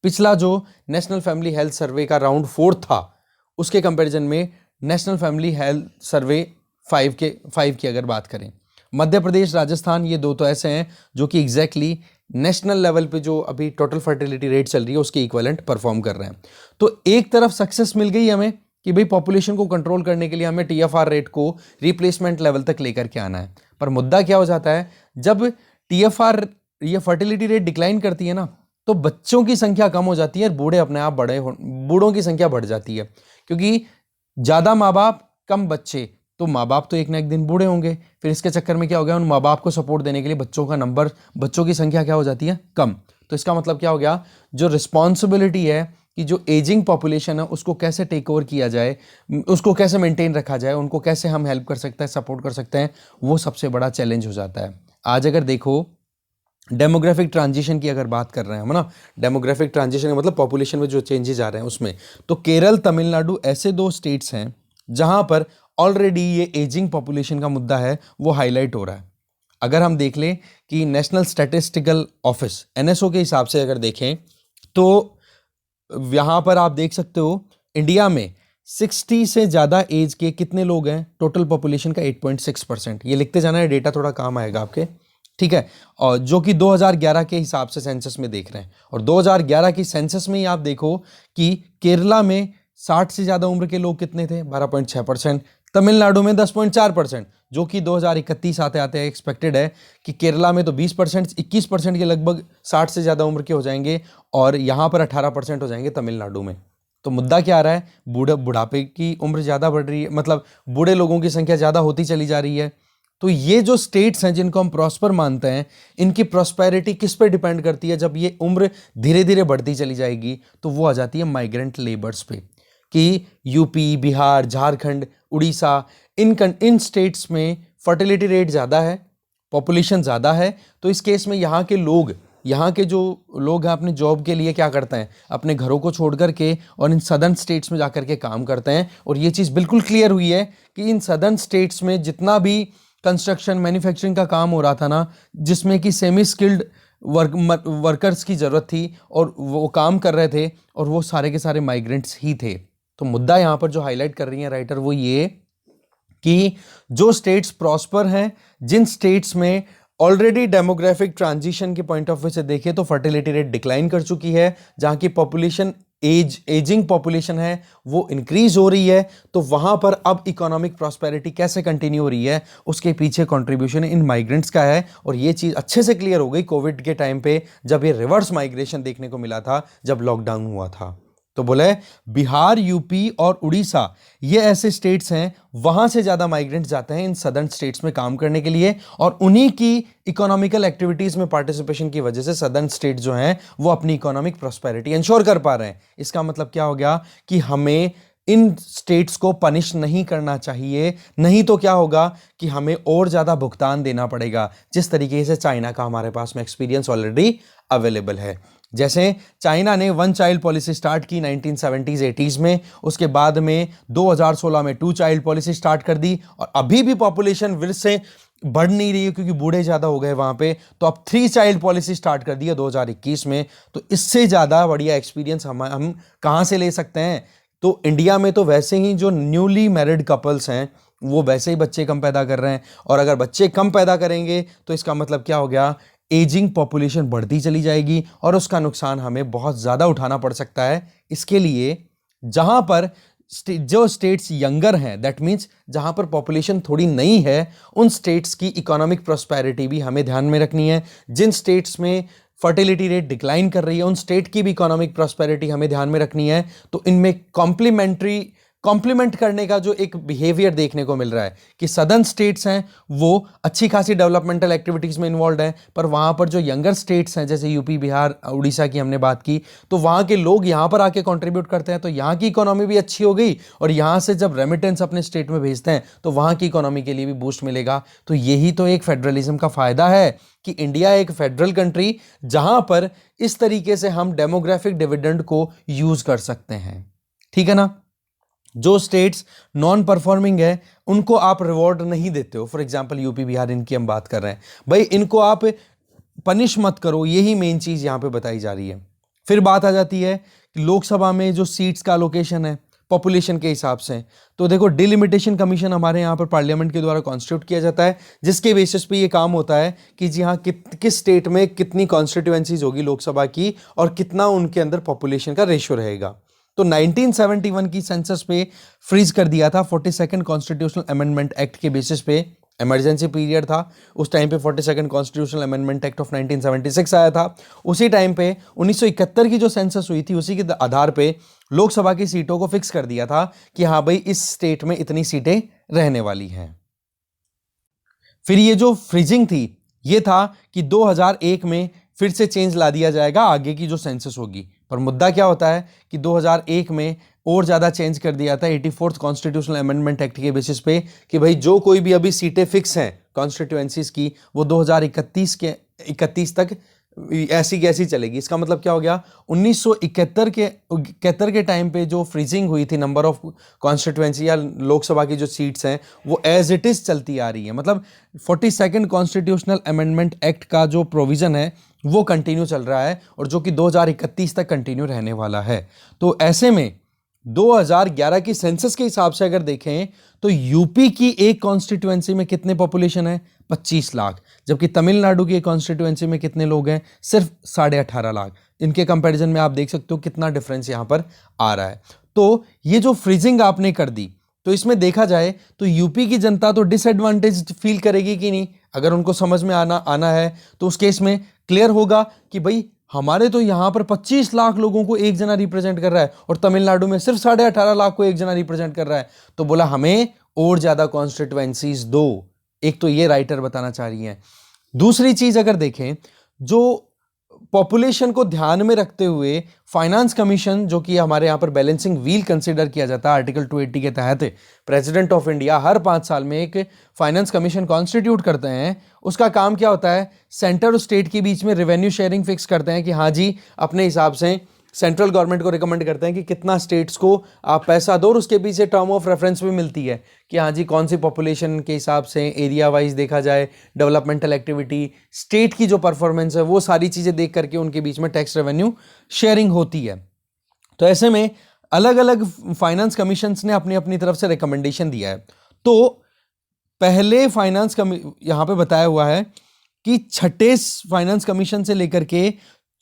पिछला जो नेशनल फैमिली हेल्थ सर्वे का राउंड 4 था, उसके कंपैरिजन में नेशनल फैमिली हेल्थ सर्वे 5 की अगर बात करें, मध्य प्रदेश, राजस्थान, ये 2 तो ऐसे हैं जो कि एग्जैक्टली नेशनल लेवल पे जो अभी टोटल फर्टिलिटी रेट चल रही है उसके इक्विवेलेंट परफॉर्म कर रहे हैं। तो एक तरफ सक्सेस मिल गई हमें कि भाई पॉपुलेशन को कंट्रोल करने के लिए हमें TFR रेट को रिप्लेसमेंट लेवल तक लेकर के आना है। पर मुद्दा क्या हो जाता है, जब TFR या फर्टिलिटी रेट डिक्लाइन करती है ना, तो बच्चों की संख्या कम हो जाती है, बूढ़े अपने आप बूढ़ों की संख्या बढ़ जाती है, क्योंकि ज़्यादा माँ बाप कम बच्चे, तो माँ बाप तो एक ना एक दिन बूढ़े होंगे, फिर इसके चक्कर में क्या हो गया, उन माँ बाप को सपोर्ट देने के लिए बच्चों की संख्या क्या हो जाती है, कम। तो इसका मतलब क्या हो गया, जो रिस्पॉन्सिबिलिटी है कि जो एजिंग पॉपुलेशन है उसको कैसे टेक ओवर किया जाए, उसको कैसे मेंटेन रखा जाए, उनको कैसे हम हेल्प कर सकते हैं, सपोर्ट कर सकते हैं, वो सबसे बड़ा चैलेंज हो जाता है। आज अगर देखो डेमोग्राफिक ट्रांजिशन की अगर बात कर रहे हैं हम ना, डेमोग्राफिक ट्रांजिशन का मतलब पॉपुलेशन में जो चेंजेस आ रहे हैं उसमें, तो केरल तमिलनाडु ऐसे दो स्टेट्स हैं जहां पर ऑलरेडी ये एजिंग पॉपुलेशन का मुद्दा है वो हाईलाइट हो रहा है। अगर हम देख लें कि नेशनल स्टैटिस्टिकल ऑफिस एनएसओ के हिसाब से अगर देखें तो यहां पर आप देख सकते हो इंडिया में 60 से ज़्यादा एज के कितने लोग हैं, टोटल पॉपुलेशन का 8.6%। ये लिखते जाना है, डेटा थोड़ा काम आएगा आपके, ठीक है। और जो कि 2011 के हिसाब से सेंसस में देख रहे हैं, और 2011 की सेंसस में ही आप देखो कि केरला में 60 से ज़्यादा उम्र के लोग कितने थे, 12.6%, तमिलनाडु में 10.4%, जो कि 2031 आते आते एक्सपेक्टेड है कि केरला में तो 20%, 21% के लगभग 60 से ज़्यादा उम्र के हो जाएंगे, और यहाँ पर 18% हो जाएंगे तमिलनाडु में। तो मुद्दा क्या आ रहा है, बुढ़ापे की उम्र ज़्यादा बढ़ रही है, मतलब बूढ़े लोगों की संख्या ज़्यादा होती चली जा रही है। तो ये जो स्टेट्स हैं जिनको हम प्रॉस्पर मानते हैं, इनकी प्रॉस्पेरिटी किस पे डिपेंड करती है, जब ये उम्र धीरे धीरे बढ़ती चली जाएगी तो वो आ जाती है माइग्रेंट लेबर्स पे, कि यूपी, बिहार, झारखंड, उड़ीसा, इन स्टेट्स में फर्टिलिटी रेट ज़्यादा है, पॉपुलेशन ज़्यादा है। तो इस केस में यहाँ के जो लोग हैं अपने जॉब के लिए क्या करते हैं, अपने घरों को छोड़ करके और इन सदर्न स्टेट्स में जाकर के काम करते हैं। और ये चीज़ बिल्कुल क्लियर हुई है कि इन सदर्न स्टेट्स में जितना भी कंस्ट्रक्शन मैन्युफैक्चरिंग का काम हो रहा था ना, जिसमें कि सेमी स्किल्ड वर्कर्स की ज़रूरत थी और वो काम कर रहे थे, और वो सारे के सारे माइग्रेंट्स ही थे। तो मुद्दा यहाँ पर जो हाईलाइट कर रही है राइटर वो ये कि जो स्टेट्स प्रॉस्पर हैं, जिन स्टेट्स में ऑलरेडी डेमोग्राफिक ट्रांजिशन के पॉइंट ऑफ व्यू से देखें तो फर्टिलिटी रेट डिक्लाइन कर चुकी है, जहां की पॉपुलेशन एजिंग पॉपुलेशन है वो इंक्रीज हो रही है, तो वहां पर अब इकोनॉमिक प्रॉस्पेरिटी कैसे कंटिन्यू हो रही है, उसके पीछे कंट्रीब्यूशन इन माइग्रेंट्स का है। और ये चीज अच्छे से क्लियर हो गई कोविड के टाइम पे, जब ये रिवर्स माइग्रेशन देखने को मिला था, जब लॉकडाउन हुआ था। तो बोले बिहार, यूपी और उड़ीसा ये ऐसे स्टेट्स हैं वहां से ज्यादा माइग्रेंट्स जाते हैं इन सदर्न स्टेट्स में काम करने के लिए, और उन्हीं की इकोनॉमिकल एक्टिविटीज में पार्टिसिपेशन की वजह से सदर्न स्टेट जो हैं वो अपनी इकोनॉमिक प्रॉस्पेरिटी इंश्योर कर पा रहे हैं। इसका मतलब क्या हो गया कि हमें इन स्टेट्स को पनिश नहीं करना चाहिए, नहीं तो क्या होगा कि हमें और ज्यादा भुगतान देना पड़ेगा, जिस तरीके से चाइना का हमारे पास में एक्सपीरियंस ऑलरेडी अवेलेबल है। जैसे चाइना ने वन चाइल्ड पॉलिसी स्टार्ट की 1970s 80s में, उसके बाद में 2016 में टू चाइल्ड पॉलिसी स्टार्ट कर दी, और अभी भी पॉपुलेशन फिर से बढ़ नहीं रही है क्योंकि बूढ़े ज्यादा हो गए वहां पे, तो अब 3 चाइल्ड पॉलिसी स्टार्ट कर दी है 2021 में। तो इससे ज्यादा बढ़िया एक्सपीरियंस हम कहां से ले सकते हैं। तो इंडिया में तो वैसे ही जो न्यूली मैरिड कपल्स हैं वो वैसे ही बच्चे कम पैदा कर रहे हैं, और अगर बच्चे कम पैदा करेंगे तो इसका मतलब क्या हो गया, एजिंग पॉपुलेशन बढ़ती चली जाएगी, और उसका नुकसान हमें बहुत ज्यादा उठाना पड़ सकता है। इसके लिए जहां पर जो स्टेट्स यंगर हैं, दैट मीन्स जहां पर पॉपुलेशन थोड़ी नई है, उन स्टेट्स की इकोनॉमिक प्रॉस्पेरिटी भी हमें ध्यान में रखनी है। जिन स्टेट्स में फर्टिलिटी रेट डिक्लाइन कर रही है उन स्टेट की भी इकोनॉमिक प्रॉस्पेरिटी हमें ध्यान में रखनी है। तो इनमें कॉम्प्लीमेंट करने का जो एक बिहेवियर देखने को मिल रहा है कि सदर्न स्टेट्स हैं वो अच्छी खासी डेवलपमेंटल एक्टिविटीज में इन्वॉल्व हैं, पर वहां पर जो यंगर स्टेट्स हैं जैसे यूपी, बिहार, उड़ीसा की हमने बात की, तो वहां के लोग यहां पर आके कंट्रीब्यूट करते हैं, तो यहाँ की इकोनॉमी भी अच्छी हो गई, और यहां से जब रेमिटेंस अपने स्टेट में भेजते हैं तो वहां की इकोनॉमी के लिए भी बूस्ट मिलेगा। तो यही तो एक फेडरलिज्म का फायदा है कि इंडिया एक फेडरल कंट्री जहां पर इस तरीके से हम डेमोग्राफिक डिविडेंड को यूज कर सकते हैं, ठीक है ना। जो स्टेट्स नॉन परफॉर्मिंग है उनको आप रिवॉर्ड नहीं देते हो, फॉर एग्जांपल यूपी, बिहार, इनकी हम बात कर रहे हैं, भाई इनको आप पनिश मत करो, यही मेन चीज यहां पे बताई जा रही है। फिर बात आ जाती है कि लोकसभा में जो सीट्स का एलोकेशन है पॉपुलेशन के हिसाब से, तो देखो डिलिमिटेशन कमीशन हमारे यहाँ पर पार्लियामेंट के द्वारा कॉन्स्टिट्यूट किया जाता है, जिसके बेसिस पे ये काम होता है कि जी हाँ किस स्टेट में कितनी कॉन्स्टिट्यूएंसीज होगी लोकसभा की, और कितना उनके अंदर पॉपुलेशन का रेशियो रहेगा। तो 1971 की सेंसस पे फ्रीज कर दिया था 42nd कॉन्स्टिट्यूशनल अमेंडमेंट एक्ट के बेसिस पे इमरजेंसी पीरियड था, उस टाइम पे 42nd constitutional amendment act of 1976 आया था। उसी टाइम पे 1971 की जो सेंसस हुई थी उसी के आधार पे लोकसभा की सीटों को फिक्स कर दिया था कि हाँ भाई इस स्टेट में इतनी सीटें रहने वाली हैं। फिर ये जो फ्रीजिंग थी ये था कि 2001 में फिर से चेंज ला दिया जाएगा आगे की जो सेंसस होगी, पर मुद्दा क्या होता है कि 2001 में और ज्यादा चेंज कर दिया था 84th कॉन्स्टिट्यूशनल अमेंडमेंट एक्ट के बेसिस पे कि भाई जो कोई भी अभी सीटें फिक्स हैं कॉन्स्टिट्यूएंसीज की वो 2031 तक ऐसी की ऐसी चलेगी। इसका मतलब क्या हो गया, 1971 के टाइम पे जो फ्रीजिंग हुई थी नंबर ऑफ कॉन्स्टिट्यूएंसी या लोकसभा की जो सीट्स हैं वो एज इट इज चलती आ रही है। मतलब 42nd कॉन्स्टिट्यूशनल अमेंडमेंट एक्ट का जो प्रोविजन है वो कंटिन्यू चल रहा है और जो कि 2031 तक कंटिन्यू रहने वाला है। तो ऐसे में 2011 की सेंसस के हिसाब से अगर देखें तो यूपी की एक कॉन्स्टिट्यूएंसी में कितने पॉपुलेशन है, 25 लाख, जबकि तमिलनाडु की एक कॉन्स्टिट्यूएंसी में कितने लोग हैं, सिर्फ 18.5 लाख। इनके कंपैरिजन में आप देख सकते हो कितना डिफरेंस यहां पर आ रहा है। तो ये जो फ्रीजिंग आपने कर दी तो इसमें देखा जाए तो यूपी की जनता तो डिसएडवांटेज फील करेगी कि नहीं, अगर उनको समझ में आना है तो उस केस में क्लियर होगा कि भाई हमारे तो यहां पर 25 लाख लोगों को एक जना रिप्रेजेंट कर रहा है और तमिलनाडु में सिर्फ 18.5 लाख को एक जना रिप्रेजेंट कर रहा है, तो बोला हमें और ज्यादा कॉन्स्टिट्यूएंसीज दो। एक तो ये राइटर बताना चाह रही हैं। दूसरी चीज अगर देखें, जो पॉपुलेशन को ध्यान में रखते हुए फाइनेंस कमीशन जो कि हमारे यहां पर बैलेंसिंग व्हील कंसीडर किया जाता है आर्टिकल 280 के तहत, प्रेसिडेंट ऑफ इंडिया हर 5 साल में एक फाइनेंस कमीशन कॉन्स्टिट्यूट करते हैं। उसका काम क्या होता है, सेंटर और स्टेट के बीच में रेवेन्यू शेयरिंग फिक्स करते हैं कि हाँ जी अपने हिसाब से सेंट्रल गवर्नमेंट को रिकमेंड करते हैं कि कितना स्टेट्स को आप पैसा दो और उसके पीछे टर्म ऑफ रेफरेंस भी मिलती है कि हाँ जी कौन सी पॉपुलेशन के हिसाब से एरिया वाइज देखा जाए, डेवलपमेंटल एक्टिविटी, स्टेट की जो परफॉर्मेंस है वो सारी चीज़ें देख करके उनके बीच में टैक्स रेवेन्यू शेयरिंग होती है। तो ऐसे में अलग अलग फाइनेंस कमीशंस ने अपनी अपनी तरफ से रिकमेंडेशन दिया है। तो पहले फाइनेंस यहाँ पे बताया हुआ है कि छठे फाइनेंस कमीशन से लेकर के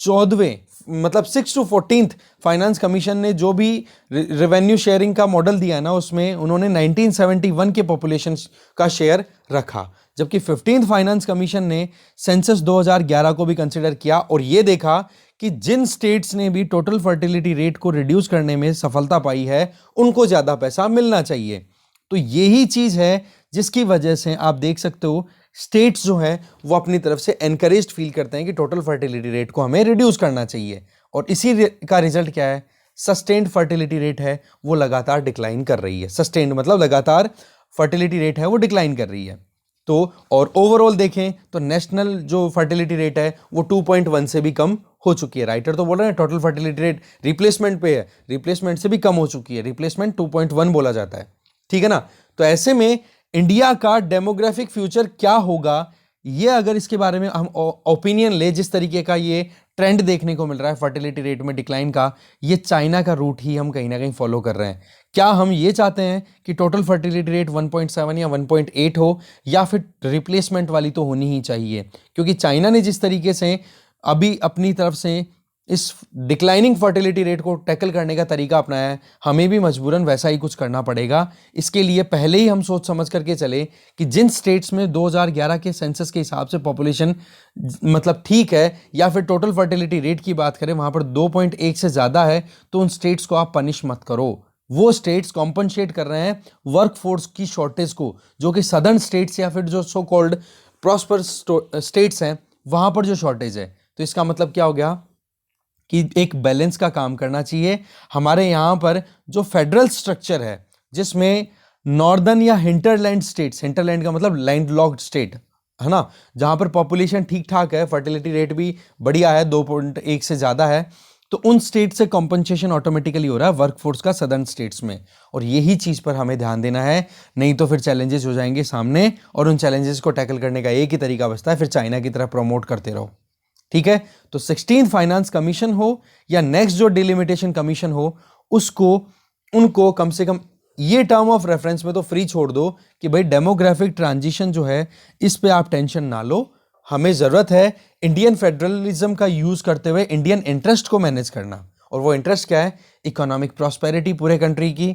14वें मतलब 6 to 14th फाइनेंस कमीशन ने जो भी रेवेन्यू शेयरिंग का मॉडल दिया है ना उसमें उन्होंने 1971 के पॉपुलेशन का शेयर रखा, जबकि 15th फाइनेंस कमीशन ने सेंसस 2011 को भी कंसिडर किया और यह देखा कि जिन स्टेट्स ने भी टोटल फर्टिलिटी रेट को रिड्यूस करने में सफलता पाई है उनको ज्यादा पैसा मिलना चाहिए। तो यही चीज है जिसकी वजह से आप देख सकते हो स्टेट्स जो है वो अपनी तरफ से एनकरेज्ड फील करते हैं कि टोटल फर्टिलिटी रेट को हमें रिड्यूस करना चाहिए और इसी का रिजल्ट क्या है, सस्टेन्ड फर्टिलिटी रेट है वो लगातार डिक्लाइन कर रही है। सस्टेन्ड मतलब लगातार फर्टिलिटी रेट है वो डिक्लाइन कर रही है। तो और ओवरऑल देखें तो नेशनल जो फर्टिलिटी रेट है वो 2.1 से भी कम हो चुकी है। राइटर तो बोल रहे हैं टोटल फर्टिलिटी रेट रिप्लेसमेंट पे है, रिप्लेसमेंट से भी कम हो चुकी है, रिप्लेसमेंट 2.1 बोला जाता है, ठीक है ना। तो ऐसे में इंडिया का डेमोग्राफिक फ्यूचर क्या होगा ये अगर इसके बारे में हम ओपिनियन ले, जिस तरीके का ये ट्रेंड देखने को मिल रहा है फर्टिलिटी रेट में डिक्लाइन का, ये चाइना का रूट ही हम कहीं ना कहीं फॉलो कर रहे हैं। क्या हम ये चाहते हैं कि टोटल फर्टिलिटी रेट 1.7 या 1.8 हो या फिर रिप्लेसमेंट वाली तो होनी ही चाहिए, क्योंकि चाइना ने जिस तरीके से अभी अपनी तरफ से इस डिक्लाइनिंग फर्टिलिटी रेट को टैकल करने का तरीका अपनाया है, हमें भी मजबूरन वैसा ही कुछ करना पड़ेगा। इसके लिए पहले ही हम सोच समझ करके चले कि जिन स्टेट्स में 2011 के सेंसस के हिसाब से पॉपुलेशन मतलब ठीक है या फिर टोटल फर्टिलिटी रेट की बात करें वहां पर 2.1 से ज़्यादा है तो उन स्टेट्स को आप पनिश मत करो। वो स्टेट्स कॉम्पनसेट कर रहे हैं वर्क फोर्स की शॉर्टेज को, जो कि सदर्न स्टेट्स या फिर जो सो कॉल्ड प्रॉस्पर स्टेट्स हैं वहां पर जो शॉर्टेज है। तो इसका मतलब क्या हो गया कि एक बैलेंस का काम करना चाहिए। हमारे यहाँ पर जो फेडरल स्ट्रक्चर है जिसमें नॉर्दर्न या हिंटरलैंड स्टेट्स, हिंटरलैंड का मतलब लैंडलॉक्ड स्टेट है ना, जहाँ पर पॉपुलेशन ठीक ठाक है, फर्टिलिटी रेट भी बढ़िया है, 2.1 से ज़्यादा है, तो उन स्टेट से कॉम्पनसेशन ऑटोमेटिकली हो रहा है वर्कफोर्स का सदर्न स्टेट्स में। और यही चीज़ पर हमें ध्यान देना है, नहीं तो फिर चैलेंजेस हो जाएंगे सामने और उन चैलेंजेस को टैकल करने का एक ही तरीका बचता है, फिर चाइना की तरफ प्रमोट करते रहो, ठीक है। तो 16th फाइनेंस कमीशन हो या नेक्स्ट जो डिलिमिटेशन कमीशन हो उनको कम से कम ये टर्म ऑफ रेफरेंस में तो फ्री छोड़ दो कि भाई डेमोग्राफिक ट्रांजिशन जो है इस पे आप टेंशन ना लो। हमें जरूरत है इंडियन फेडरलिज्म का यूज करते हुए इंडियन इंटरेस्ट को मैनेज करना, और वो इंटरेस्ट क्या है, इकोनॉमिक प्रॉस्पेरिटी पूरे कंट्री की,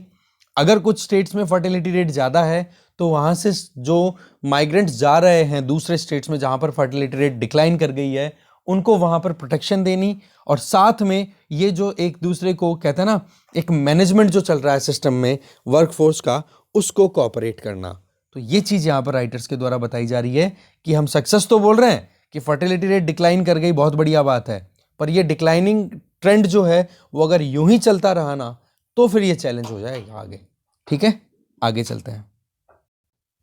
अगर कुछ स्टेट्स में फर्टिलिटी रेट ज़्यादा है तो वहाँ से जो माइग्रेंट्स जा रहे हैं दूसरे स्टेट्स में जहाँ पर फर्टिलिटी रेट डिक्लाइन कर गई है, उनको वहाँ पर प्रोटेक्शन देनी, और साथ में ये जो एक दूसरे को कहते हैं ना, एक मैनेजमेंट जो चल रहा है सिस्टम में वर्कफोर्स का, उसको कोऑपरेट करना। तो ये चीज़ यहाँ पर राइटर्स के द्वारा बताई जा रही है कि हम सक्सेस तो बोल रहे हैं कि फर्टिलिटी रेट डिक्लाइन कर गई, बहुत बढ़िया बात है, पर ये डिक्लाइनिंग ट्रेंड जो है वो अगर यूं ही चलता रहा ना तो फिर ये चैलेंज हो जाएगा आगे। ठीक है, आगे चलते हैं।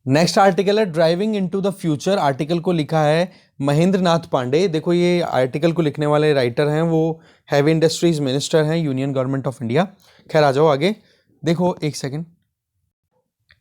नेक्स्ट आर्टिकल है driving into the future. Article को लिखा है महेंद्र नाथ पांडे। देखो ये आर्टिकल को लिखने वाले राइटर हैं वो हैवी इंडस्ट्रीज मिनिस्टर हैं यूनियन गवर्नमेंट ऑफ इंडिया। खैर आ जाओ आगे। देखो एक सेकंड,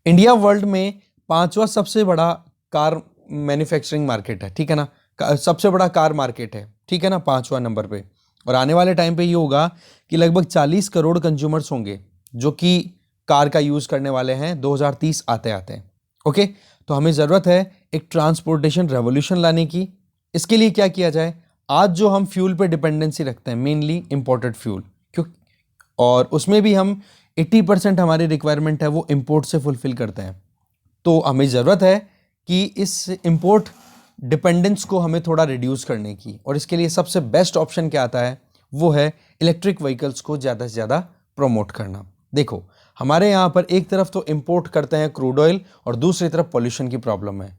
इंडिया वर्ल्ड में 5वां सबसे बड़ा कार मैन्युफैक्चरिंग मार्केट है, ठीक है ना, सबसे बड़ा कार मार्केट है, ठीक है ना, 5वां नंबर पे। और आने वाले टाइम पे ये होगा कि लगभग 40 करोड़ कंज्यूमर्स होंगे जो कि कार का यूज़ करने वाले हैं 2030 आते आते। ओके, तो हमें ज़रूरत है एक ट्रांसपोर्टेशन रेवोल्यूशन लाने की। इसके लिए क्या किया जाए, आज जो हम फ्यूल पे डिपेंडेंसी रखते हैं, मेनली इंपोर्टेड फ्यूल, क्यों, और उसमें भी हम 80% हमारी रिक्वायरमेंट है वो इंपोर्ट से फुलफिल करते हैं। तो हमें ज़रूरत है कि इस इंपोर्ट डिपेंडेंस को हमें थोड़ा रिड्यूस करने की, और इसके लिए सबसे बेस्ट ऑप्शन क्या आता है, वो है इलेक्ट्रिक व्हीकल्स को ज़्यादा से ज़्यादा प्रमोट करना। देखो हमारे यहाँ पर एक तरफ तो इंपोर्ट करते हैं क्रूड ऑयल और दूसरी तरफ पोल्यूशन की प्रॉब्लम है,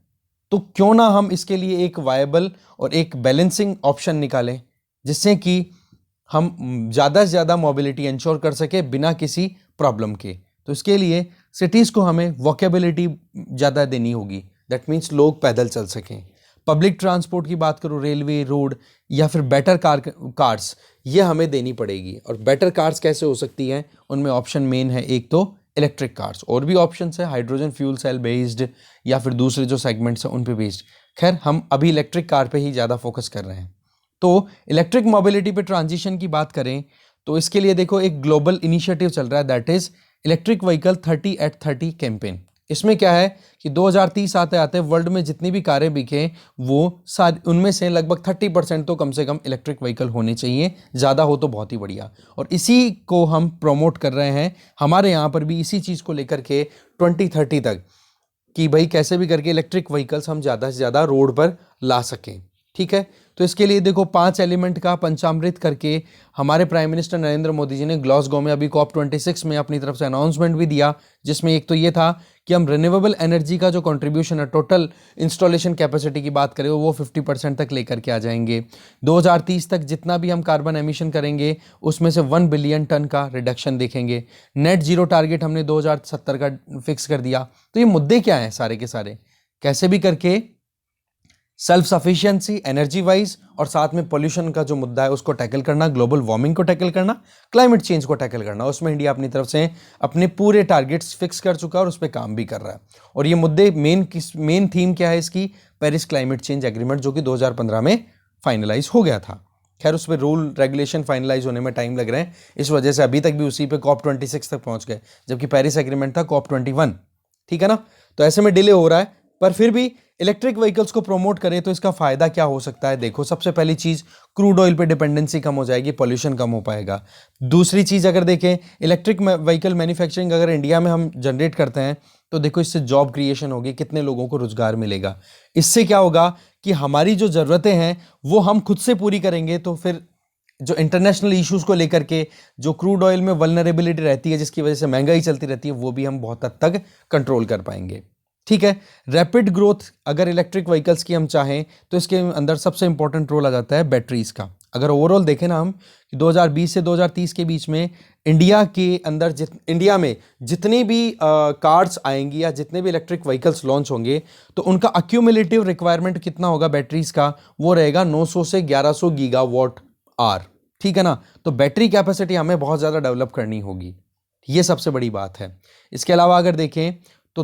तो क्यों ना हम इसके लिए एक वायबल और एक बैलेंसिंग ऑप्शन निकालें जिससे कि हम ज़्यादा से ज़्यादा मोबिलिटी इंश्योर कर सके बिना किसी प्रॉब्लम के। तो इसके लिए सिटीज़ को हमें वॉकेबिलिटी ज़्यादा देनी होगी, दैट मीन्स लोग पैदल चल सकें। पब्लिक ट्रांसपोर्ट की बात करूँ, रेलवे, रोड या फिर बेटर कार्स, ये हमें देनी पड़ेगी। और बेटर कार्स कैसे हो सकती हैं, उनमें ऑप्शन मेन है एक तो इलेक्ट्रिक कार्स, और भी ऑप्शंस है हाइड्रोजन फ्यूल सेल बेस्ड या फिर दूसरे जो सेगमेंट्स हैं उन पे बेस्ड। खैर हम अभी इलेक्ट्रिक कार पे ही ज़्यादा फोकस कर रहे हैं। तो इलेक्ट्रिक मोबिलिटी पे ट्रांजिशन की बात करें तो इसके लिए देखो एक ग्लोबल इनिशिएटिव चल रहा है, that is electric vehicle 30 at 30 campaign. इसमें क्या है कि 2030 आते आते वर्ल्ड में जितनी भी कारें बिकें वो उनमें से लगभग 30% तो कम से कम इलेक्ट्रिक व्हीकल होने चाहिए, ज़्यादा हो तो बहुत ही बढ़िया। और इसी को हम प्रमोट कर रहे हैं हमारे यहाँ पर भी, इसी चीज़ को लेकर के 2030 तक, कि भाई कैसे भी करके इलेक्ट्रिक व्हीकल्स हम ज़्यादा से ज़्यादा रोड पर ला सकें। ठीक है, तो इसके लिए देखो 5 एलिमेंट का पंचामृत करके हमारे प्राइम मिनिस्टर नरेंद्र मोदी जी ने ग्लासगो में अभी COP26 में अपनी तरफ से अनाउंसमेंट भी दिया, जिसमें एक तो ये था कि हम रिन्यूएबल एनर्जी का जो कंट्रीब्यूशन है, टोटल इंस्टॉलेशन कैपेसिटी की बात करें वो 50% तक लेकर के आ जाएंगे। 2030 तक जितना भी हम कार्बन एमिशन करेंगे उसमें से 1 बिलियन टन का रिडक्शन देखेंगे। नेट जीरो टारगेट हमने 2070 का फिक्स कर दिया। तो ये मुद्दे क्या हैं सारे के सारे, कैसे भी करके सेल्फ सफिशिएंसी एनर्जी वाइज, और साथ में पोल्यूशन का जो मुद्दा है उसको टैकल करना, ग्लोबल वार्मिंग को टैकल करना, क्लाइमेट चेंज को टैकल करना। उसमें इंडिया अपनी तरफ से अपने पूरे टारगेट्स फिक्स कर चुका है और उस पर काम भी कर रहा है। और ये मुद्दे मेन थीम क्या है इसकी, पेरिस क्लाइमेट चेंज एग्रीमेंट, जो कि 2015 में फाइनलाइज हो गया था। खैर उस पर रूल रेगुलेशन फाइनलाइज होने में टाइम लग रहे हैं, इस वजह से अभी तक भी उसी पे COP26 तक पहुंच गए, जबकि पेरिस एग्रीमेंट था COP21। ठीक है ना, तो ऐसे में डिले हो रहा है, पर फिर भी इलेक्ट्रिक व्हीकल्स को प्रमोट करें तो इसका फायदा क्या हो सकता है। देखो सबसे पहली चीज, क्रूड ऑयल पे डिपेंडेंसी कम हो जाएगी, पोल्यूशन कम हो पाएगा। दूसरी चीज अगर देखें, इलेक्ट्रिक व्हीकल मैन्युफैक्चरिंग अगर इंडिया में हम जनरेट करते हैं तो देखो इससे जॉब क्रिएशन होगी, कितने लोगों को रोजगार मिलेगा। इससे क्या होगा कि हमारी जो जरूरतें हैं वो हम खुद से पूरी करेंगे, तो फिर जो इंटरनेशनल इश्यूज को लेकर के जो क्रूड ऑयल में वल्नरेबिलिटी रहती है जिसकी वजह से महंगाई चलती रहती है, वो भी हम बहुत हद तक कंट्रोल कर पाएंगे। ठीक है, रैपिड ग्रोथ अगर इलेक्ट्रिक व्हीकल्स की हम चाहें तो इसके अंदर सबसे इंपॉर्टेंट रोल आ जाता है बैटरीज का। अगर ओवरऑल देखें ना हम कि 2020 से 2030 के बीच में इंडिया के अंदर इंडिया में जितनी भी कार्स आएंगी या जितने भी इलेक्ट्रिक व्हीकल्स लॉन्च होंगे तो उनका अक्यूमुलेटिव रिक्वायरमेंट कितना होगा बैटरीज का, वो रहेगा 900 से 1100 गीगावाट आवर। ठीक है ना, तो बैटरी कैपेसिटी हमें बहुत ज़्यादा डेवलप करनी होगी, ये सबसे बड़ी बात है। इसके अलावा अगर देखें तो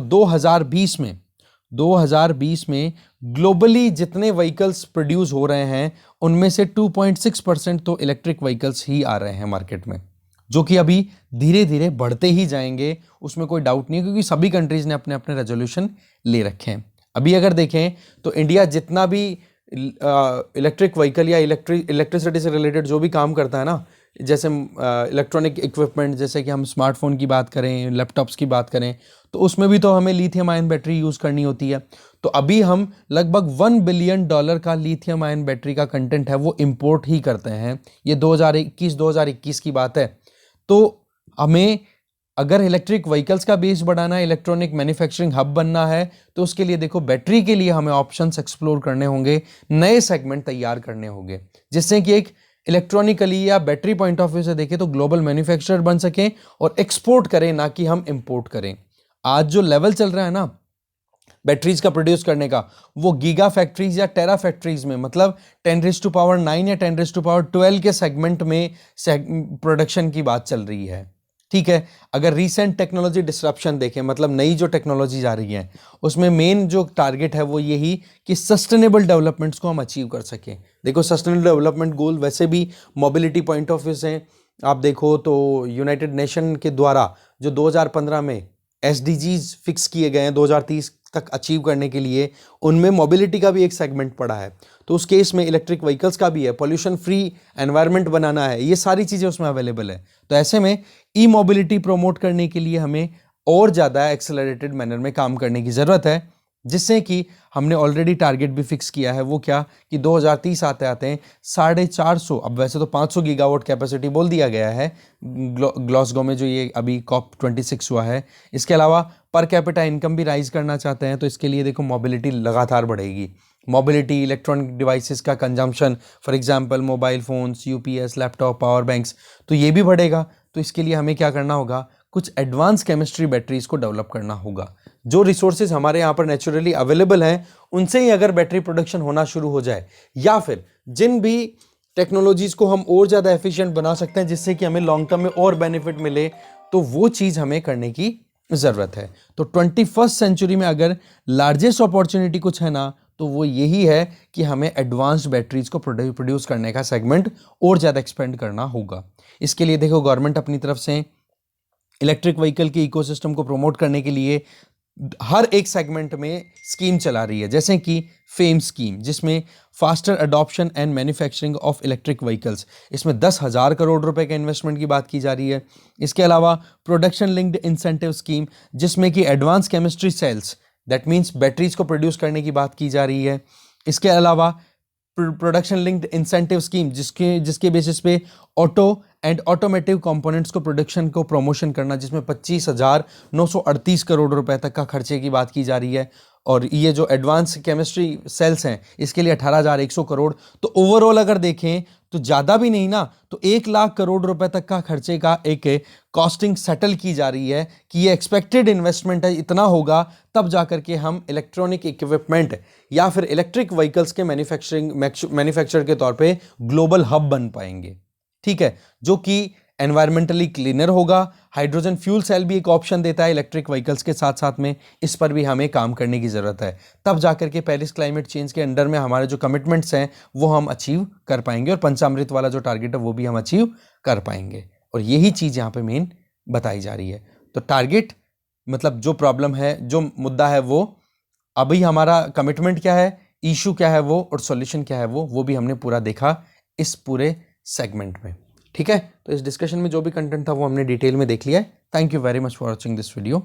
2020 में ग्लोबली जितने व्हीकल्स प्रोड्यूस हो रहे हैं उनमें से 2.6% तो इलेक्ट्रिक व्हीकल्स ही आ रहे हैं मार्केट में, जो कि अभी धीरे धीरे बढ़ते ही जाएंगे, उसमें कोई डाउट नहीं है, क्योंकि सभी कंट्रीज ने अपने अपने रेजोल्यूशन ले रखे हैं। अभी अगर देखें तो इंडिया जितना भी इलेक्ट्रिक व्हीकल या इलेक्ट्रिसिटी से रिलेटेड जो भी काम करता है ना, जैसे इलेक्ट्रॉनिक इक्विपमेंट, जैसे कि हम स्मार्टफोन की बात करें, लैपटॉप्स की बात करें, तो उसमें भी तो हमें लिथियम आयन बैटरी यूज़ करनी होती है। तो अभी हम लगभग $1 बिलियन का लिथियम आयन बैटरी का कंटेंट है वो इंपोर्ट ही करते हैं। ये 2021 की बात है। तो हमें अगर इलेक्ट्रिक व्हीकल्स का बेस बढ़ाना है, इलेक्ट्रॉनिक मैन्युफैक्चरिंग हब बनना है, तो उसके लिए देखो बैटरी के लिए हमें ऑप्शंस एक्सप्लोर करने होंगे, नए सेगमेंट तैयार करने होंगे, जिससे कि एक इलेक्ट्रॉनिकली या बैटरी पॉइंट ऑफ व्यू से देखें तो ग्लोबल मैन्युफैक्चरर बन सकें और एक्सपोर्ट करें, ना कि हम इंपोर्ट करें। आज जो लेवल चल रहा है ना बैटरीज का प्रोड्यूस करने का, वो गीगा फैक्ट्रीज या टेरा फैक्ट्रीज में, मतलब 10⁹9 या 10⁻12 के सेगमेंट में प्रोडक्शन की बात चल रही है। ठीक है, अगर रीसेंट टेक्नोलॉजी डिस्रप्शन देखें, मतलब नई जो टेक्नोलॉजीज आ रही हैं, उसमें मेन जो टारगेट है वो यही कि सस्टेनेबल डेवलपमेंट्स को हम अचीव कर सकें। देखो सस्टेनेबल डेवलपमेंट गोल वैसे भी मोबिलिटी पॉइंट ऑफ व्यू से आप देखो तो यूनाइटेड नेशन के द्वारा जो 2015 में एसडीजीज फिक्स किए गए हैं 2030 तक अचीव करने के लिए, उनमें मोबिलिटी का भी एक सेगमेंट पड़ा है। तो उस केस में इलेक्ट्रिक व्हीकल्स का भी है, पॉल्यूशन फ्री एनवायरनमेंट बनाना है, ये सारी चीज़ें उसमें अवेलेबल है। तो ऐसे में ई मोबिलिटी प्रोमोट करने के लिए हमें और ज़्यादा एक्सेलरेटेड मैनर में काम करने की ज़रूरत है, जिससे कि हमने ऑलरेडी टारगेट भी फिक्स किया है। वो क्या कि 2030 आते आते हैं 450, अब वैसे तो 500 गीगावाट कैपेसिटी बोल दिया गया है ग्लासगो में जो ये अभी COP26 हुआ है। इसके अलावा पर कैपिटा इनकम भी राइज करना चाहते हैं, तो इसके लिए देखो मोबिलिटी लगातार बढ़ेगी। मोबिलिटी, इलेक्ट्रॉनिक डिवाइसेस का consumption, for example mobile phones, UPS, laptop, power banks, तो ये भी बढ़ेगा। तो इसके लिए हमें क्या करना होगा, कुछ एडवांस केमिस्ट्री बैटरीज को डेवलप करना होगा। जो रिसोर्सेज हमारे यहाँ पर नेचुरली अवेलेबल हैं, उनसे ही अगर बैटरी प्रोडक्शन होना शुरू हो जाए, या फिर जिन भी टेक्नोलॉजीज़ को हम और ज़्यादा एफिशिएंट बना सकते हैं जिससे कि हमें लॉन्ग टर्म में और बेनिफिट मिले, तो वो चीज़ हमें करने की ज़रूरत है। तो 21st सेंचुरी में अगर लार्जेस्ट अपॉर्चुनिटी कुछ है ना, तो वो यही है कि हमें एडवांस्ड बैटरीज को प्रोड्यूस करने का सेगमेंट और ज़्यादा एक्सपेंड करना होगा। इसके लिए देखो गवर्नमेंट अपनी तरफ से इलेक्ट्रिक व्हीकल के इकोसिस्टम को प्रमोट करने के लिए हर एक सेगमेंट में स्कीम चला रही है, जैसे कि फेम स्कीम, जिसमें faster adoption and manufacturing of electric vehicles, इसमें 10,000 करोड़ रुपए के इन्वेस्टमेंट की बात की जा रही है। इसके अलावा प्रोडक्शन लिंक्ड इंसेंटिव स्कीम, जिसमें कि advance chemistry cells, that means batteries को प्रोड्यूस करने की बात की जा रही है। इसके अलावा प्रोडक्शन लिंक्ड इंसेंटिव स्कीम, जिसके बेसिस पे ऑटो एंड ऑटोमेटिव कंपोनेंट्स को प्रोडक्शन को प्रमोशन करना, जिसमें 25,938 करोड़ रुपए तक का खर्चे की बात की जा रही है। और ये जो एडवांस केमिस्ट्री सेल्स हैं, इसके लिए 18,100 करोड़। तो ओवरऑल अगर देखें तो ज़्यादा भी नहीं ना, तो 1,00,000 करोड़ रुपए तक का खर्चे का एक कॉस्टिंग सेटल की जा रही है कि ये एक्सपेक्टेड इन्वेस्टमेंट है, इतना होगा तब जाकर के हम इलेक्ट्रॉनिक इक्विपमेंट या फिर इलेक्ट्रिक व्हीकल्स के मैन्युफैक्चर के तौर पे ग्लोबल हब बन पाएंगे। ठीक है, जो कि एनवायरमेंटली क्लीनर होगा। हाइड्रोजन फ्यूल सेल भी एक ऑप्शन देता है इलेक्ट्रिक व्हीकल्स के साथ साथ में, इस पर भी हमें काम करने की ज़रूरत है। तब जाकर के पेरिस क्लाइमेट चेंज के अंडर में हमारे जो कमिटमेंट्स हैं वो हम अचीव कर पाएंगे, और पंचामृत वाला जो टारगेट है वो भी हम अचीव कर पाएंगे। और यही चीज़ यहाँ पे मेन बताई जा रही है। तो टारगेट मतलब जो प्रॉब्लम है, जो मुद्दा है, वो अभी हमारा कमिटमेंट क्या है, इशू क्या है वो, और सॉल्यूशन क्या है वो भी हमने पूरा देखा इस पूरे सेगमेंट में। ठीक है, तो इस डिस्कशन में जो भी कंटेंट था वो हमने डिटेल में देख लिया है। Thank you very much for watching this video.